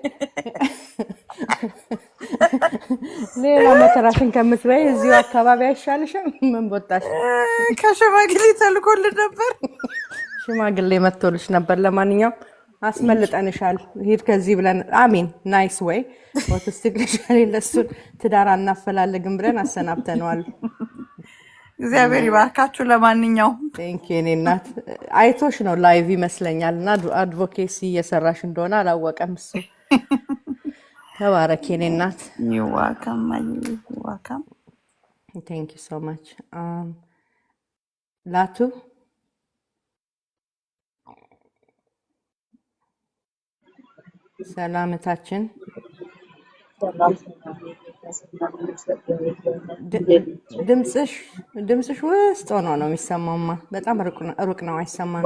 ሌላ መከራሽን ከምትበይ እዚሁ አካባቢ አይሻልሽም? ምን ቦታሽ? ከሽማግሌ ተልኮልሽ ነበር። ሽማግሌ መጥቶልሽ ነበር። ለማንኛውም አስመልጠንሻል ሂድ ከዚህ ብለን አሚን ናይስ ወይ ኦቲስቲክ ልጅ ለሱን ትዳር አናፈላልግም ብለን አሰናብተነዋል። እግዚአብሔር ይባርካችሁ። ለማንኛውም ቴንክ ዩ እኔ እናት አይቶሽ ነው ላይቭ ይመስለኛል እና አድቮኬሲ እየሰራሽ እንደሆነ አላወቀም እሱ። ተባረኪ እኔ እናት። ይዋካም ቴንክ ዩ ሶ ማች ላቱ ሰላምታችን ድምፅሽ ውስጥ ሆኖ ነው የሚሰማውማ። በጣም ሩቅ ነው አይሰማም።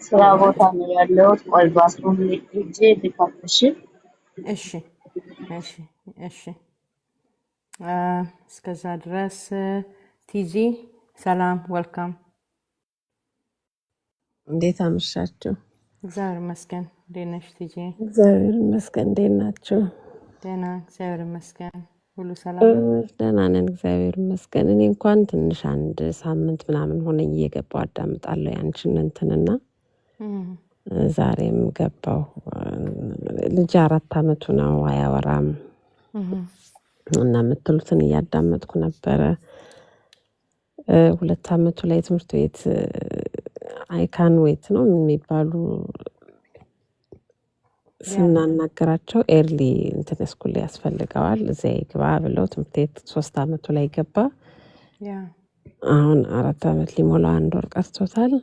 ስራ ቦታ ነው ያለሁት። ቆይ ባስሩም ሄጄ ልካፍሽ። እሺ እስከዛ ድረስ ቲጂ ሰላም ወልካም። እንዴት አመሻችሁ? እግዚአብሔር ይመስገን። እንዴት ነሽ ቲጂ? እግዚአብሔር ይመስገን። እንዴት ናችሁ? ደህና እግዚአብሔር ይመስገን። ሁሉ ሰላም? ደህና ነን እግዚአብሔር ይመስገን። እኔ እንኳን ትንሽ አንድ ሳምንት ምናምን ሆነኝ እየገባሁ አዳምጣለሁ ያንቺን እንትንና ዛሬም ገባሁ። ልጅ 4 ዓመቱ ነው አያወራም እና የምትሉትን እያዳመጥኩ ነበረ። 2 ዓመቱ ላይ ትምህርት ቤት አይካን ዌት ነው የሚባሉ ስናናገራቸው ኤርሊ እንትን ስኩል ያስፈልገዋል እዚያ ይግባ ብለው ትምህርት ቤት 3 ዓመቱ ላይ ገባ። አሁን 4 ዓመት ሊሞላው 1 ወር ቀርቶታል።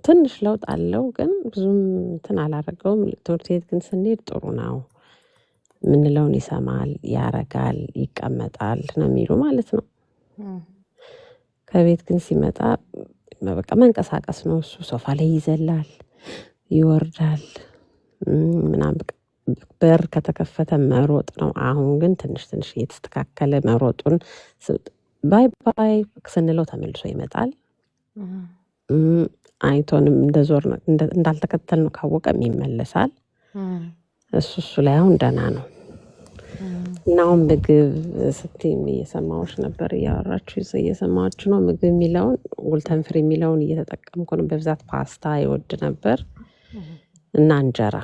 ትንሽ ለውጥ አለው ግን ብዙም እንትን አላረገውም። ትምህርት ቤት ግን ስንሄድ ጥሩ ነው ምንለውን ይሰማል፣ ያረጋል፣ ይቀመጣል ነው የሚሉ ማለት ነው። ከቤት ግን ሲመጣ በቃ መንቀሳቀስ ነው። እሱ ሶፋ ላይ ይዘላል፣ ይወርዳል ምናምን በር ከተከፈተ መሮጥ ነው። አሁን ግን ትንሽ እየተስተካከለ መሮጡን ባይ ባይ ስንለው ተመልሶ ይመጣል። አይቶንም እንደዞር እንዳልተከተል ነው ካወቀም ይመለሳል። እሱ ላይ አሁን ደህና ነው። እና አሁን ምግብ ስትይም እየሰማሁሽ ነበር፣ እያወራችሁ እየሰማችሁ ነው። ምግብ የሚለውን ጉልተን ፍሪ የሚለውን እየተጠቀምኩ ነው። በብዛት ፓስታ ይወድ ነበር እና እንጀራ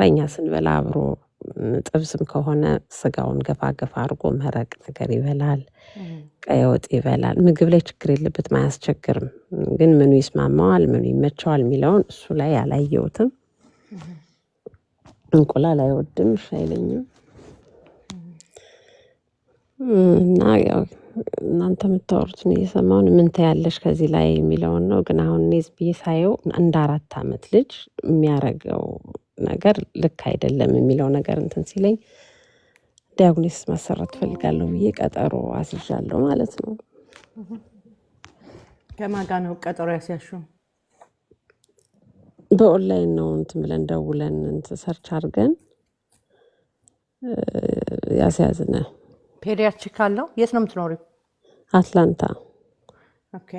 እኛ ስንበላ አብሮ ጥብስም ከሆነ ስጋውን ገፋ አድርጎ መረቅ ነገር ይበላል፣ ቀይ ወጥ ይበላል። ምግብ ላይ ችግር የለበትም፣ አያስቸግርም። ግን ምኑ ይስማማዋል፣ ምኑ ይመቸዋል የሚለውን እሱ ላይ አላየሁትም። እንቁላል አይወድም፣ እሺ አይለኝም። እና ያው እናንተ የምታወሩትን እየሰማሁን ምን ታያለሽ ከዚህ ላይ የሚለውን ነው። ግን አሁን እኔ ብዬ ሳየው እንደ 4 ዓመት ልጅ የሚያረገው ነገር ልክ አይደለም የሚለው ነገር እንትን ሲለኝ ዲያግኖሲስ ማሰራት ፈልጋለሁ ብዬ ቀጠሮ አስይዣለሁ ማለት ነው። ከማን ጋር ነው ቀጠሮ ያስያዝሽው? በኦንላይን ነው እንትን ብለን ደውለን እንትን ሰርች አድርገን ያስያዝነ። ፔዲያትሪክ አለው? የት ነው የምትኖሪው? አትላንታ። ኦኬ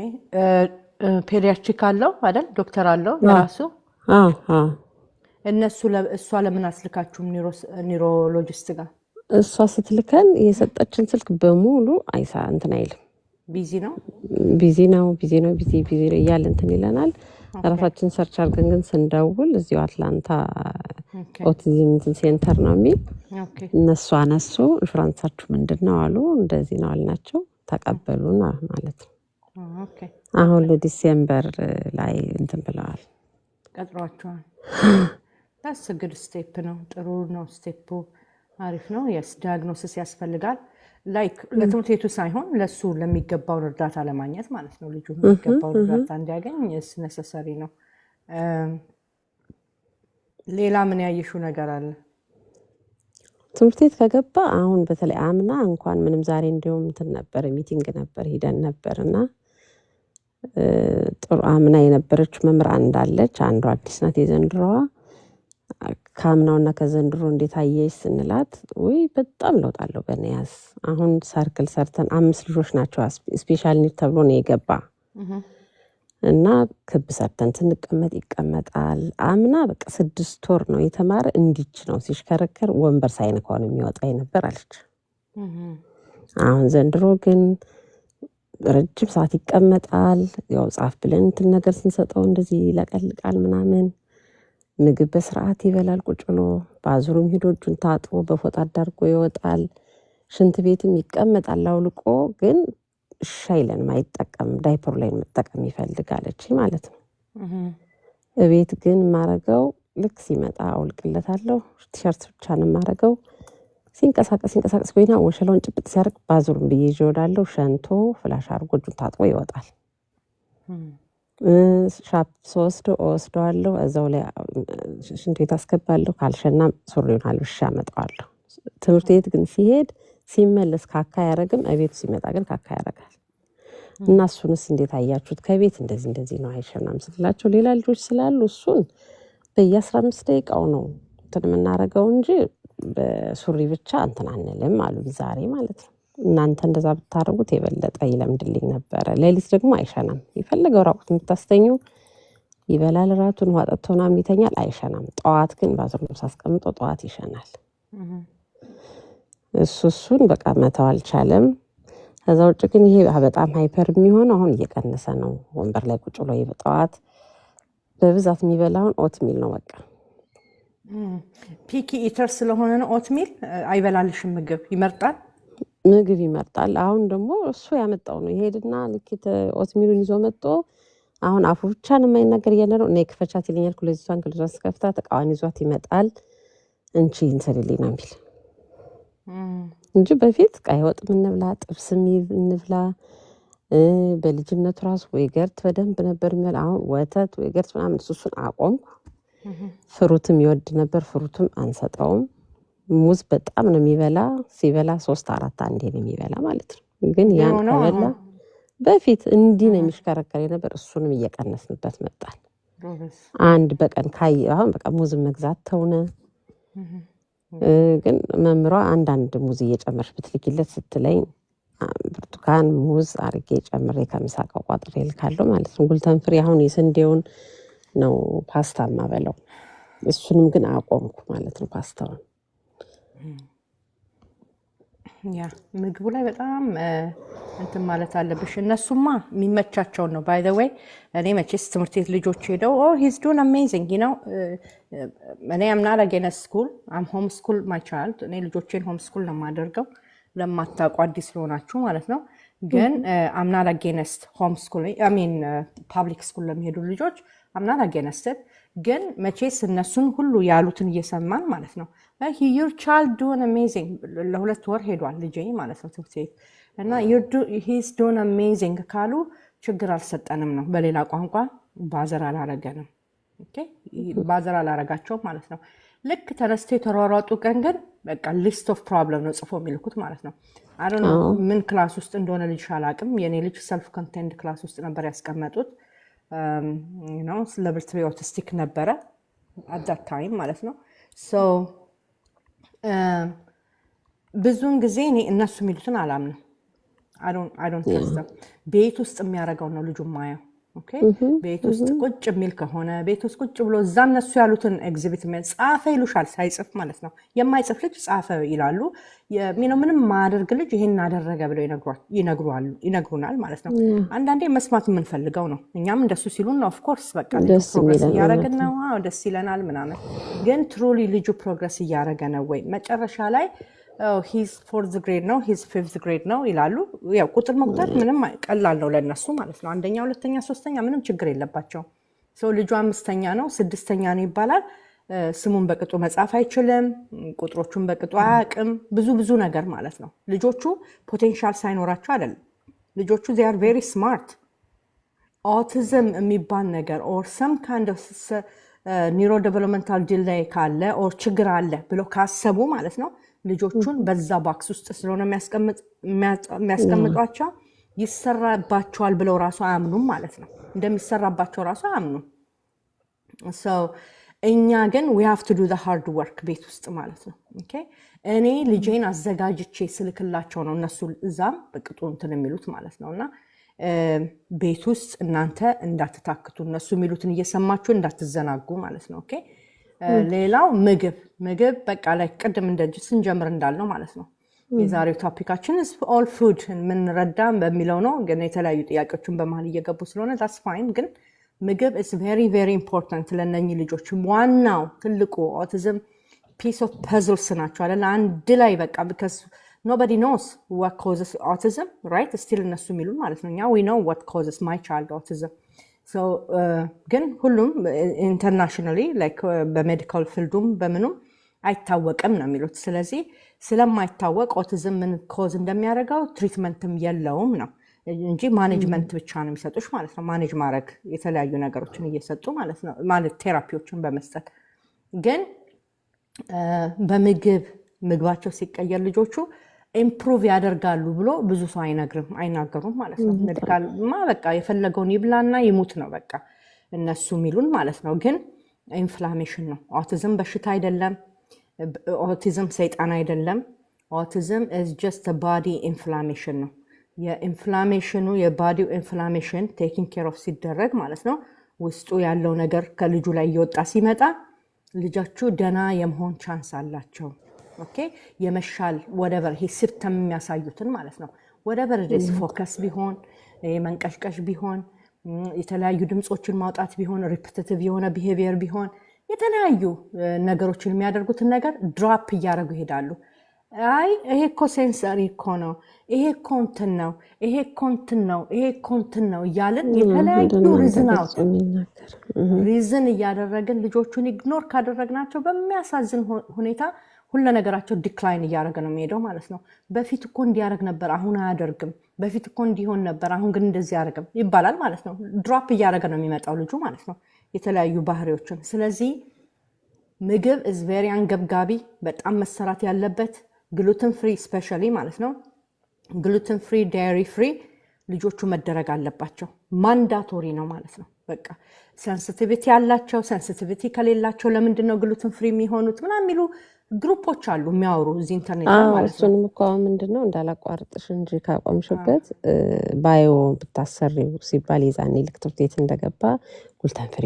ፔዲያትሪክ አለው አይደል? ዶክተር አለው የራሱ። አዎ አዎ እሷ ለምን አስልካችሁም ኒውሮሎጂስት ጋር? እሷ ስትልከን የሰጠችን ስልክ በሙሉ አይሳ እንትን አይልም። ቢዚ ነው እያለ እንትን ይለናል። ራሳችን ሰርች አድርገን ግን ስንደውል እዚሁ አትላንታ ኦቲዝም ሴንተር ነው የሚል እነሱ አነሱ። ኢንሹራንሳችሁ ምንድን ነው አሉ። እንደዚህ ነው አልናቸው። ተቀበሉን ማለት ነው። አሁን ለዲሴምበር ላይ እንትን ብለዋል፣ ቀጥሯቸዋል። ዳስ ግድ ስቴፕ ነው። ጥሩ ነው ስቴፑ፣ አሪፍ ነው። የስ ዲያግኖሲስ ያስፈልጋል። ላይክ ለትምህርት ቤቱ ሳይሆን ለሱ ለሚገባውን እርዳታ ለማግኘት ማለት ነው። ልጁ የሚገባውን እርዳታ እንዲያገኝ የስ ነሰሰሪ ነው። ሌላ ምን ያየሽው ነገር አለ? ትምህርት ቤት ከገባ አሁን በተለይ አምና እንኳን ምንም ዛሬ እንዲሁም እንትን ነበር ሚቲንግ ነበር ሂደን ነበር እና ጥሩ አምና የነበረችው መምህራን እንዳለች አንዷ አዲስ ናት የዘንድሮዋ። ከአምናውና ከዘንድሮ እንዴት አየሽ ስንላት ወይ በጣም ለውጥ አለው በነያስ። አሁን ሰርክል ሰርተን 5 ልጆች ናቸው ስፔሻል ኒድ ተብሎ ነው የገባ እና ክብ ሰርተን ስንቀመጥ ይቀመጣል። አምና በቃ 6 ወር ነው የተማረ እንዲች ነው ሲሽከረከር ወንበር ሳይነካው ነው የሚወጣ ነበር አለች። አሁን ዘንድሮ ግን ረጅም ሰዓት ይቀመጣል። ያው ጻፍ ብለን እንትን ነገር ስንሰጠው እንደዚህ ይለቀልቃል ምናምን። ምግብ በስርዓት ይበላል ቁጭ ብሎ። ባዙሩም ሂዶ እጁን ታጥቦ በፎጣ አዳርጎ ይወጣል። ሽንት ቤትም ይቀመጣል አውልቆ። ግን ሻይለን አይጠቀም፣ ዳይፐር ላይ መጠቀም ይፈልጋለች ማለት ነው። እቤት ግን ማረገው ልክ ሲመጣ አውልቅለታለሁ። ቲሸርት ብቻ ነው ማረገው። ሲንቀሳቀስ ወይና ወሸላውን ጭብጥ ሲያርቅ ባዙሩም ብዬ ይወዳለሁ። ሸንቶ ፍላሽ አርጎ እጁን ታጥቦ ይወጣል። ሻፕ ወስደዋለሁ። እዛው ላይ ሽንት ቤት አስገባለሁ። ካልሸና ሱሪውን አልብሼ አመጣዋለሁ። ትምህርት ቤት ግን ሲሄድ ሲመለስ ካካ ያረግም፣ እቤቱ ሲመጣ ግን ካካ ያረጋል። እና እሱንስ እንዴት አያችሁት? ከቤት እንደዚህ ነው አይሸናም ስላቸው ሌላ ልጆች ስላሉ እሱን በየ15 ደቂቃው ነው እንትን የምናረገው እንጂ በሱሪ ብቻ እንትን አንልም አሉ ዛሬ ማለት ነው። እናንተ እንደዛ ብታረጉት የበለጠ ይለምድልኝ ነበረ። ሌሊት ደግሞ አይሸናም። የፈለገው ራቁት የምታስተኙ ይበላል፣ ራቱን ውሃ ጠጥቶ ምናምን ይተኛል፣ አይሸናም። ጠዋት ግን ባዝሩም ሳስቀምጠው ጠዋት ይሸናል። እሱን በቃ መተው አልቻለም። ከዛ ውጭ ግን ይሄ በጣም ሃይፐር የሚሆነው አሁን እየቀነሰ ነው። ወንበር ላይ ቁጭ ብሎ ጠዋት በብዛት የሚበላውን ኦትሚል ነው። በቃ ፒኪ ኢተር ስለሆነ ነው ኦትሚል። አይበላልሽም፣ ምግብ ይመርጣል። አሁን ደግሞ እሱ ያመጣው ነው። ይሄድና ልክት ኦትሚሉን ይዞ መጥቶ አሁን አፉ ብቻ ነው የማይናገር እያለ ነው። እኔ ክፈቻት ይለኛል። ኩለዚቷን ክልራስ ከፍታ ተቃዋን ይዟት ይመጣል። እንቺ እንሰልልኝ ነው የሚል እንጂ በፊት ቀይ ወጥ እንብላ፣ ጥብስ እንብላ። በልጅነቱ ራሱ ወይ ገርት በደንብ ነበር የሚል። አሁን ወተት ወይ ገርት ምናምን እሱን አቆምኩ። ፍሩትም ይወድ ነበር። ፍሩትም አንሰጠውም። ሙዝ በጣም ነው የሚበላ። ሲበላ 3-4 አንዴ ነው የሚበላ ማለት ነው። ግን ያን ከበላ በፊት እንዲህ ነው የሚሽከረከር ነበር። እሱንም እየቀነስንበት መጣል። አንድ በቀን ካይ አሁን በቃ ሙዝ መግዛት ተውነ። ግን መምሯ አንዳንድ ሙዝ እየጨመርሽ ብትልኪለት ስትለኝ ብርቱካን ሙዝ አርጌ ጨምሬ ከምሳቀው ቋጥሬ ልካለሁ ማለት ነው። ጉልተን ፍሪ አሁን የስንዴውን ነው ፓስታ ማበለው። እሱንም ግን አቆምኩ ማለት ነው ፓስታውን። ያ ምግቡ ላይ በጣም እንትን ማለት አለብሽ። እነሱማ የሚመቻቸውን ነው። ባይ ዘ ዌይ እኔ መቼስ ትምህርት ቤት ልጆች ሄደው ሂዝ ዱን አሜዚንግ ነው። እኔ አምናት አጌንስት ስኩል አም ሆም ስኩል ማይ ቻይልድ። እኔ ልጆቼን ሆም ስኩል ነው የማደርገው፣ ለማታውቁ አዲስ ስለሆናችሁ ማለት ነው። ግን አምናት አጌንስት ሆም ስኩል ሚን ፓብሊክ ስኩል ለሚሄዱ ልጆች አምናት አጌንስት። ግን መቼስ እነሱን ሁሉ ያሉትን እየሰማን ማለት ነው ዩር ቻይልድ ዱን አሜዚንግ። ለ2 ወር ሄዷል ልጄ ማለት ነው ትምህርት ቤት እና ሂዝ ዱን አሜዚንግ ካሉ ችግር አልሰጠንም ነው። በሌላ ቋንቋ ባዘር አላረገንም። ባዘር አላረጋቸው ማለት ነው። ልክ ተነስቶ የተሯሯጡ ቀን ግን በቃ ሊስት ኦፍ ፕሮብለም ነው ጽፎ የሚልኩት ማለት ነው። አይ ዶንት ኖ ምን ክላስ ውስጥ እንደሆነ ልጅ አላቅም። የኔ ልጅ ሰልፍ ኮንቴንድ ክላስ ውስጥ ነበር ያስቀመጡት። ሌቭል 3 ኦቲስቲክ ነበረ አት ዛት ታይም ማለት ነው። ሶ ብዙውን ጊዜ እኔ እነሱ የሚሉትን አላምንም። አይ ዶንት ትረስት። ቤት ውስጥ የሚያደርገው ነው ልጁ ማየው። ኦኬ ቤት ውስጥ ቁጭ የሚል ከሆነ ቤት ውስጥ ቁጭ ብሎ እዛ እነሱ ያሉትን ኤግዚቢት ጻፈ ይሉሻል ሳይጽፍ ማለት ነው የማይጽፍ ልጅ ጻፈ ይላሉ ምንም ማድረግ ልጅ ይሄን አደረገ ብለው ይነግሩናል ማለት ነው አንዳንዴ መስማት የምንፈልገው ነው እኛም እንደሱ ሲሉን ኦፍ ኮርስ በቃ ፕሮግረስ ያደረግን ነው ደስ ይለናል ምናምን ግን ትሩሊ ልጁ ፕሮግረስ ያደረገ ነው ወይ መጨረሻ ላይ he's 4th grade ነው he's 5th grade ነው ይላሉ ያው ቁጥር መቁጠር ምንም ቀላል ነው ለነሱ ማለት ነው አንደኛ ሁለተኛ ሶስተኛ ምንም ችግር የለባቸው ሰው ልጁ 5ኛ ነው 6ኛ ነው ይባላል ስሙን በቅጡ መጻፍ አይችልም ቁጥሮቹን በቅጡ አያውቅም ብዙ ነገር ማለት ነው ልጆቹ ፖቴንሻል ሳይኖራቸው አይደለም ልጆቹ they are very smart autism የሚባል ነገር or some kind of neurodevelopmental delay ካለ or ችግር አለ ብሎ ካሰቡ ማለት ነው ልጆቹን በዛ ባክስ ውስጥ ስለሆነ የሚያስቀምጧቸው ይሰራባቸዋል ብለው ራሱ አያምኑም ማለት ነው እንደሚሰራባቸው ራሱ አያምኑም so እኛ ግን we have to do the hard work ቤት ውስጥ ማለት ነው ኦኬ እኔ ልጄን አዘጋጅቼ ስልክላቸው ነው እነሱ እዛም በቅጡ እንትን የሚሉት ማለት ነውና ቤት ውስጥ እናንተ እንዳትታክቱ እነሱ የሚሉትን እየሰማችሁ እንዳትዘናጉ ማለት ነው ኦኬ ሌላው ምግብ በቃ ላይ ቀደም ስንጀምር እንዳልነው ማለት ነው የዛሬው ቶፒካችን is all food ምን ረዳም በሚለው ነው ግን የተለያዩ ጥያቄዎችን በመሃል እየገቡ ስለሆነ that's fine ግን ምግብ is very very important ለነኚህ ልጆች ዋናው ትልቁ autism piece of puzzles ናቸው አይደል አንድ ላይ በቃ because nobody knows what causes autism right still እነሱ የሚሉን ማለት ነው we know what causes my child autism so ግን ሁሉም internationally like በሜዲካል ፊልዱም በምኑም አይታወቅም ነው የሚሉት ስለዚህ ስለማይታወቅ autism ምን ኮዝ እንደሚያደርገው ትሪትመንትም የለውም ነው እንጂ ማኔጅመንት ብቻ ነው የሚሰጡሽ ማለት ነው ማኔጅ ማድረግ የተለያዩ ነገሮችን እየሰጡ ማለት ነው ማለት ቴራፒዎችን በመስጠት ግን በምግባቸው ሲቀየር ልጆቹ ኢምፕሩቭ ያደርጋሉ ብሎ ብዙ ሰው አይናገሩም ማለት ነው ሜዲካል በቃ የፈለገውን ይብላና ይሙት ነው በቃ እነሱ ሚሉን ማለት ነው ግን ኢንፍላሜሽን ነው autism በሽታ አይደለም autism ሰይጣን አይደለም autism is just a body inflammation ነው የኢንፍላሜሽኑ የባዲው ኢንፍላሜሽን ቴኪንግ ኬር ኦፍ ሲደረግ ማለት ነው ውስጡ ያለው ነገር ከልጁ ላይ እየወጣ ሲመጣ ልጃችሁ ደና የመሆን ቻንስ አላቸው ኦኬ የመሻል whatever he symptom የሚያሳዩትን ማለት ነው whatever it is focus ቢሆን መንቀሽቀሽ ቢሆን የተለያዩ ድምጾችን ማውጣት ቢሆን repetitive የሆነ behavior ቢሆን የተለያዩ ነገሮችን የሚያደርጉትን ነገር ድሮፕ እያደረጉ ይሄዳሉ አይ ይሄ እኮ ሴንሰሪ እኮ ነው ይሄ ኮንትን ነው ይሄ ኮንትን ነው ይሄ ኮንትን ነው እያልን የተለያዩ ሪዝን እያደረግን ልጆቹን ኢግኖር ካደረግናቸው በሚያሳዝን ሁኔታ ሁሉ ነገራቸው ዲክላይን እያደረገ ነው የሚሄደው ማለት ነው በፊት እኮ እንዲያደርግ ነበር አሁን አያደርግም በፊት እኮ እንዲሆን ነበር አሁን ግን እንደዚህ ያደርግም ይባላል ማለት ነው ድሮፕ እያደረገ ነው የሚመጣው ልጁ ማለት ነው የተለያዩ ባህሪዎችን ስለዚህ ምግብ is very አንገብጋቢ በጣም መሰራት ያለበት ግሉተን ፍሪ ስፔሻሊ ማለት ነው ግሉተን ፍሪ ዳይሪ ፍሪ ልጆቹ መደረግ አለባቸው ማንዳቶሪ ነው ማለት ነው በቃ ሴንሲቲቪቲ ያላቸው ሴንሲቲቪቲ ከሌላቸው ለምንድን ነው ግሉተን ፍሪ የሚሆኑት ምናምን የሚሉ ግሩፖች አሉ የሚያወሩ እዚህ ኢንተርኔት ላይ ማለት ነው እሱንም እኮ ምንድነው እንዳላቋርጥሽ እንጂ ካቆምሽበት ባዮ ብታሰሪው ሲባል ይዛኔ ልክትርቴት እንደገባ ጉልተን ፍሪ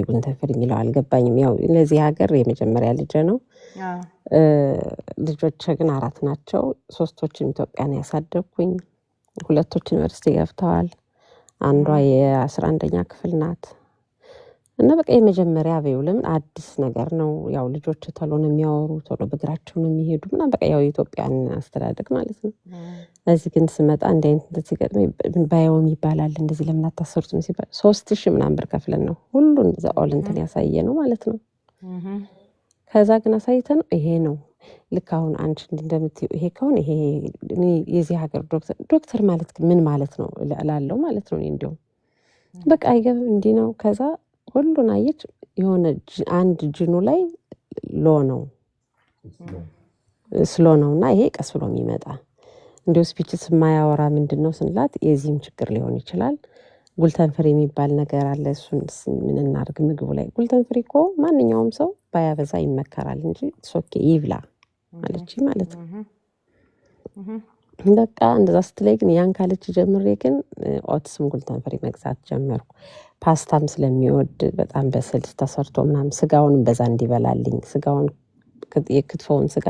የሚለው አልገባኝም ያው ለዚህ ሀገር የመጀመሪያ ልጅ ነው ልጆች ግን 4 ናቸው 3ቶችን ኢትዮጵያን ያሳደግኩኝ 2ቶች ዩኒቨርሲቲ ገብተዋል አንዷ የ11ኛ ክፍል ናት እና በቃ የመጀመሪያ አበው ለምን አዲስ ነገር ነው ያው ልጆች ቶሎ ነው የሚያወሩ ቶሎ በግራቸው ነው የሚሄዱ እና በቃ ያው ኢትዮጵያን አስተዳደግ ማለት ነው እዚህ ግን ስመጣ እንደዚህ ገጥሜ ባዮም ይባላል እንደዚህ ለምን አታሰሩትም ሲባል 3000 ምናምን ብር ከፍለን ነው ሁሉን ዘኦል እንትን ያሳየ ነው ማለት ነው ከዛ ግን አሳይተን ይሄ ነው ልክ አሁን አንቺ እንደምትዩ ይሄ ከሆነ ይሄ የዚህ ሀገር ዶክተር ማለት ምን ማለት ነው ላለው ማለት ነው እንደው በቃ አይገብ እንዲ ነው ከዛ ሁሉን አየች የሆነ አንድ ጅኑ ላይ ስሎ ነውና ይሄ ቀስ ብሎ የሚመጣ እንደው ስፒችስ ማያወራ ምንድነው ስንላት የዚህም ችግር ሊሆን ይችላል ጉልተን ፍሪ የሚባል ነገር አለ እሱን ምን እናርግ ምግቡ ላይ ጉልተን ፍሪ እኮ ማንኛውም ሰው ባያበዛ ይመከራል እንጂ ሶኬ ይብላ ማለች ማለት ነው በቃ እንደዛ ስትለይ ግን ያን ካለች ጀምሬ ግን ኦትስም ጉልተን ፍሪ መግዛት ጀመርኩ። ፓስታም ስለሚወድ በጣም በስልስ ተሰርቶ ምናምን ስጋውንም በዛ እንዲበላልኝ ስጋውን የክትፎውን ስጋ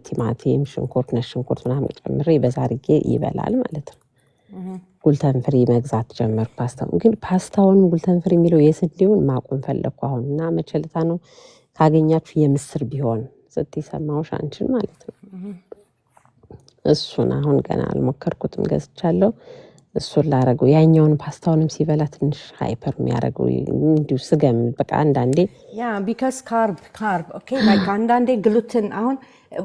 ቲማቲም፣ ሽንኩርት፣ ነጭ ሽንኩርት ምናምን ጨምሬ በዛ አድርጌ ይበላል ማለት ነው። ጉልተን ፍሪ መግዛት ጀመርኩ። ፓስታውን ጉልተን ፍሪ የሚለው የስንዴውን ማቆም ፈለግኩ አሁን እና መቸልታ ነው ካገኛችሁ የምስር ቢሆን ስትይ ሰማሁሽ አንቺን ማለት ነው። እሱን አሁን ገና አልሞከርኩትም ገዝቻለሁ። እሱን ላረገው ያኛውን ፓስታውንም ሲበላ ትንሽ ሃይፐር የሚያደርገው እንዲሁ ስገም በቃ አንዳንዴ ያ ቢካዝ ካርብ ኦኬ ላይክ አንዳንዴ ግሉትን አሁን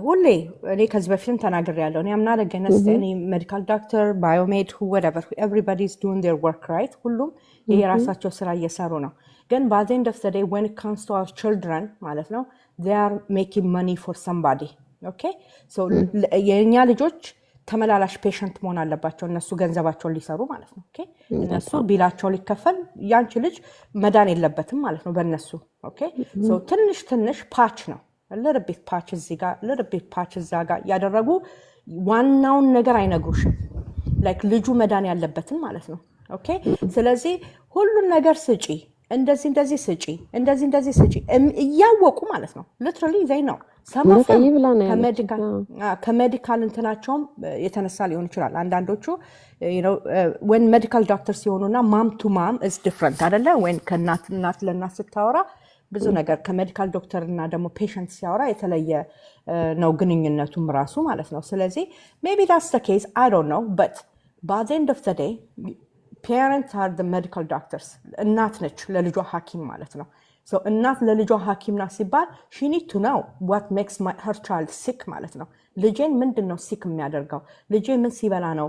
ሁሌ እኔ ከዚህ በፊትም ተናግሬያለሁ። እኔ አምና ለገነስ እኔ ሜዲካል ዶክተር ባዮሜድ whatever everybody is doing their work right ሁሉም የራሳቸው ስራ እየሰሩ ነው። ግን by the end of the day when it comes to our children ማለት ነው they are making money for somebody okay so የኛ ልጆች ተመላላሽ ፔሸንት መሆን አለባቸው እነሱ ገንዘባቸውን ሊሰሩ ማለት ነው። ኦኬ እነሱ ቢላቸው ሊከፈል ያንቺ ልጅ መዳን የለበትም ማለት ነው በእነሱ ኦኬ ሶ ትንሽ ፓች ነው little bit patch እዚህ ጋር little bit patch እዛ ጋር ያደረጉ ዋናውን ነገር አይነግሩሽም ላይክ ልጁ መዳን ያለበትን ማለት ነው። ኦኬ ስለዚህ ሁሉን ነገር ስጪ እንደዚህ ስጪ እንደዚህ ስጪ እያወቁ ማለት ነው literally they know ከሜዲካል እንትናቸውም የተነሳ ሊሆን ይችላል። አንዳንዶቹ when medical doctor ሲሆኑና mom to mom is different አይደለ when ከእናት ለእናት ስታወራ ብዙ ነገር ከሜዲካል ዶክተር እና ደግሞ ፔሸንት ሲያወራ የተለየ ነው ግንኙነቱም ራሱ ማለት ነው። ስለዚህ maybe that's the case I don't know but by the end of the day parents are the medical doctors እናት ነች ለልጇ ሐኪም ማለት ነው። so እናት ለልጇ ሐኪም ናት ሲባል she need to know what makes her child sick ማለት ነው። ልጄን ምንድነው sick የሚያደርገው ልጄ ምን ሲበላ ነው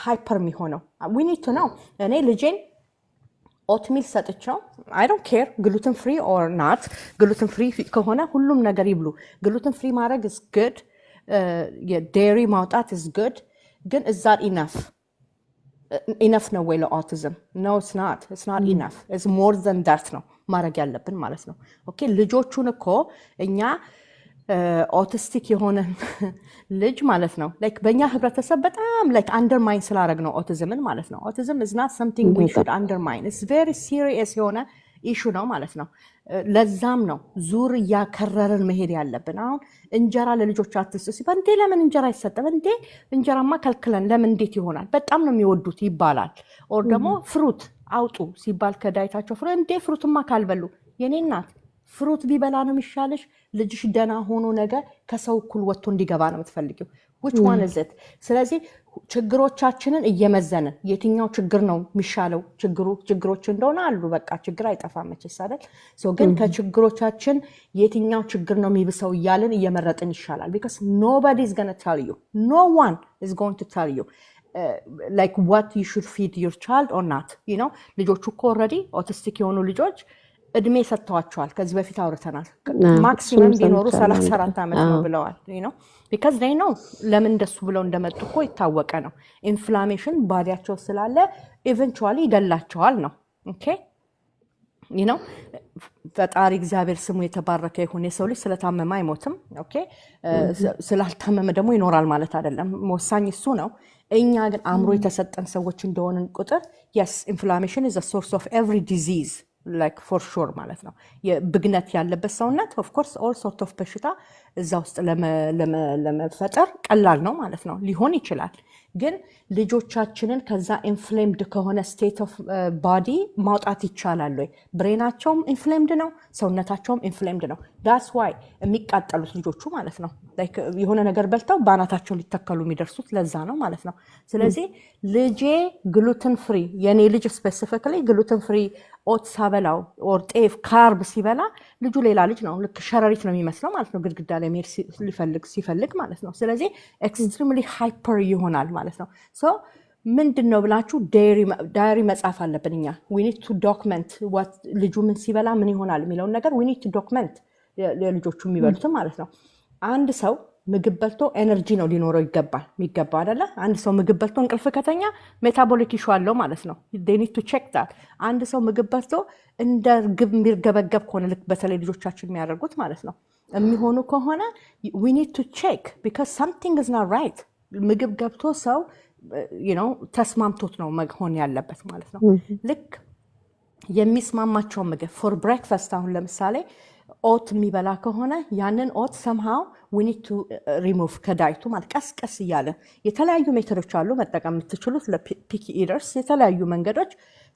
ሃይፐር የሚሆነው we need to know እኔ ልጄን ኦትሚል ሰጥቼው I don't care gluten free or not gluten free ከሆነ ሁሉም ነገር ይብሉ gluten free ማድረግ is good የዴሪ ማውጣት is good ግን is that enough ነው ወይ ለኦቲዝም no it's not enough it's more than that ነው ማድረግ ያለብን ማለት ነው። ኦኬ ልጆቹን እኮ እኛ ኦቲስቲክ የሆነ ልጅ ማለት ነው ላይክ በእኛ ህብረተሰብ በጣም ላይክ አንደርማይን ስላደረግ ነው ኦቲዝምን ማለት ነው። ኦቲዝም is not something we should undermine it's very serious የሆነ ኢሹ ነው ማለት ነው። ለዛም ነው ዙር እያከረርን መሄድ ያለብን። አሁን እንጀራ ለልጆች አትስጡ ሲባል እንዴ ለምን እንጀራ አይሰጥም እንዴ እንጀራማ ከልክለን ለምን እንዴት ይሆናል በጣም ነው የሚወዱት ይባላል። ኦር ደግሞ ፍሩት አውጡ ሲባል ከዳይታቸው ፍሩት እንዴ ፍሩትማ ካልበሉ የኔ እናት ፍሩት ቢበላ ነው የሚሻለሽ ልጅሽ ደና ሆኖ ነገር ከሰው እኩል ወጥቶ እንዲገባ ነው የምትፈልጊው which one is it ስለዚህ ችግሮቻችንን እየመዘንን የትኛው ችግር ነው የሚሻለው ችግሮች እንደሆነ አሉ በቃ ችግር አይጠፋም አይደል so ግን ከችግሮቻችን የትኛው ችግር ነው የሚብሰው እያልን እየመረጥን ይሻላል because nobody is going to tell you no one is going to tell you like what you should feed your child or not ልጆቹ እኮ already autistic የሆኑ ልጆች እድሜ ሰጥተዋቸዋል ከዚህ በፊት አውርተናል ማክሲመም ቢኖሩ 34 ዓመት ነው ብለዋል because they know ለምን እንደሱ ብለው እንደመጡ እኮ ይታወቀ ነው ኢንፍላሜሽን ባዲያቸው ስላለ eventually ይገላቸዋል ነው ኦኬ ፈጣሪ እግዚአብሔር ስሙ የተባረከ ይሁን የሰው ልጅ ስለታመመ አይሞትም ኦኬ ስላልታመመ ደግሞ ይኖራል ማለት አይደለም ወሳኝ እሱ ነው። እኛ ግን አእምሮ የተሰጠን ሰዎች እንደሆንን ቁጥር yes inflammation is a source of every disease like for sure ማለት ነው። የብግነት ያለበት ሰውነት of course all sort of በሽታ እዛ ውስጥ ለመፈጠር ቀላል ነው ማለት ነው ሊሆን ይችላል። ግን ልጆቻችንን ከዛ ኢንፍሌምድ ከሆነ ስቴት ኦፍ ባዲ ማውጣት ይቻላል ወይ ብሬናቸውም ኢንፍሌምድ ነው ሰውነታቸውም ኢንፍሌምድ ነው that's why የሚቃጠሉት ልጆቹ ማለት ነው like የሆነ ነገር በልተው ባናታቸው ሊተከሉ የሚደርሱት ለዛ ነው ማለት ነው። ስለዚህ ልጄ ግሉተን ፍሪ የኔ ልጅ ስፔሲፊካሊ ግሉተን ፍሪ ኦትስ አበላው ኦር ጤፍ ካርብ ሲበላ ልጁ ሌላ ልጅ ነው ልክ ሸረሪት ነው የሚመስለው ማለት ነው ግድግዳ ላይ መሄድ ሲፈልግ ማለት ነው። ስለዚህ ኤክስትሪምሊ ሃይፐር ይሆናል ማለት ነው። ሶ ምንድነው ብላችሁ ዳይሪ መጻፍ አለብን እኛ we need to document what ልጁ ምን ሲበላ ምን ይሆናል የሚለውን ነገር we need to document ለልጆቹ የሚበሉት ማለት ነው። አንድ ሰው ምግብ በልቶ ኤነርጂ ነው ሊኖረው የሚገባ አይደለ? አንድ ሰው ምግብ በልቶ እንቅልፍ ከተኛ ሜታቦሊክ ኢሹ አለው ማለት ነው። they need to check that አንድ ሰው ምግብ በልቶ እንደ ግብ የሚርገበገብ ከሆነ ልክ በተለይ ልጆቻችን የሚያደርጉት ማለት ነው የሚሆኑ ከሆነ we need to check because something is not right ምግብ ገብቶ ሰው ተስማምቶት ነው መሆን ያለበት ማለት ነው ልክ የሚስማማቸው ምግብ for breakfast አሁን ለምሳሌ ኦት የሚበላ ከሆነ ያንን ኦት somehow we need to remove ከዳይቱ ማለት ቀስቀስ እያለ የተለያዩ ሜተዶች አሉ መጠቀም የምትችሉት ለፒኪ ኢተርስ የተለያዩ መንገዶች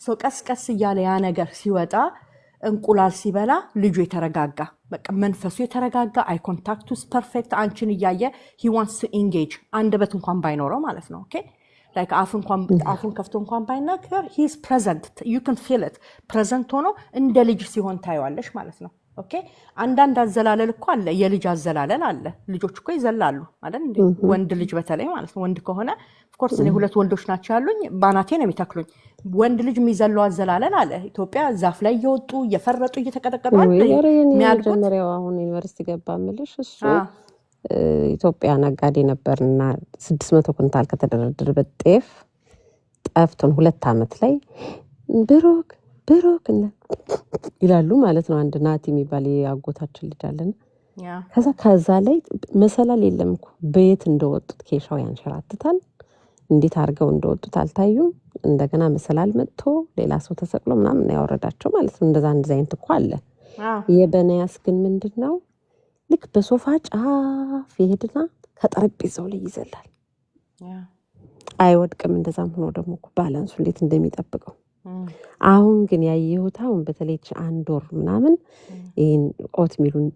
ሰው ቀስቀስ እያለ ያ ነገር ሲወጣ እንቁላል ሲበላ ልጁ የተረጋጋ በቃ መንፈሱ የተረጋጋ አይ ኮንታክት ውስጥ ፐርፌክት አንቺን እያየ he wants to engage አንደበት እንኳን ባይኖረው ማለት ነው ኦኬ like አፉን ከፍቶ እንኳን ባይናገር he is present you can feel it present ሆኖ እንደ ልጅ ሲሆን ታይዋለሽ ማለት ነው ኦኬ አንዳንድ አዘላለል እኮ አለ የልጅ አዘላለል አለ ልጆች እኮ ይዘላሉ አይደል እንዴ ወንድ ልጅ በተለይ ማለት ነው ወንድ ከሆነ of course እኔ ሁለት ወንዶች ናቸው ያሉኝ ባናቴ ነው የሚተክሉኝ ወንድ ልጅ የሚዘለው አዘላለል አለ ኢትዮጵያ ዛፍ ላይ እየወጡ እየፈረጡ እየተቀጠቀጡ የሚያድጉት መጀመሪያው አሁን ዩኒቨርሲቲ ገባ ምልሽ እሱ ኢትዮጵያ ነጋዴ ነበርና 600 ኩንታል ከተደረደረበት ጤፍ ጠፍቶን 2 አመት ላይ ብሩክ ይላሉ ማለት ነው አንድ ናቲ የሚባል ያጎታችን ልጅ አለን ከዛ ላይ መሰላል የለም እኮ በየት እንደወጡት ኬሻው ያንሸራትታል እንዴት አርገው እንደወጡት አልታዩም እንደገና መሰላል መጥቶ ሌላ ሰው ተሰቅሎ ምናምን ያወረዳቸው ማለት ነው እንደዛ አይነት እኮ አለ የበነያስ ግን ምንድነው ልክ በሶፋ ጫፍ ይሄድና ከጠረጴዛው ላይ ይዘላል አይወድቅም እንደዛም ሆኖ ደግሞ ባላንሱ እንዴት እንደሚጠብቀው አሁን ግን ያየሁት አሁን በተለይ አንድ ወር ምናምን ይሄን ኦት ሚሉን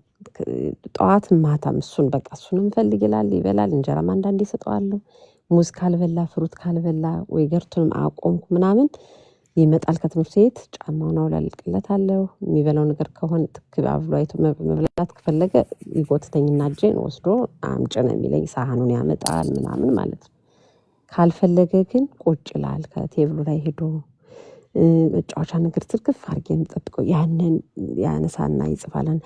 ጧት ማታም እሱን በቃ እሱንም ፈልግ ይበላል እንጀራም አንዳንዴ ይሰጣዋለሁ ሙዝ ካልበላ ፍሩት ካልበላ ወይ ገርቱንም አቆምኩ ምናምን ይመጣል ከትምህርት ቤት ጫማውን አውላልቅለታለሁ የሚበላው ነገር ከሆነ ትክባብሎ አይቶ መብላት ከፈለገ ይጎትተኝና እጄን ወስዶ አምጪ ነው የሚለኝ ሳህኑን ያመጣል ምናምን ማለት ነው ካልፈለገ ግን ቁጭ ይላል ከቴብሉ ላይ ሄዶ ጫዋቻ ነገር ትርክፍ አርገን ተጠብቆ ያንን ያነሳና ይጽፋለን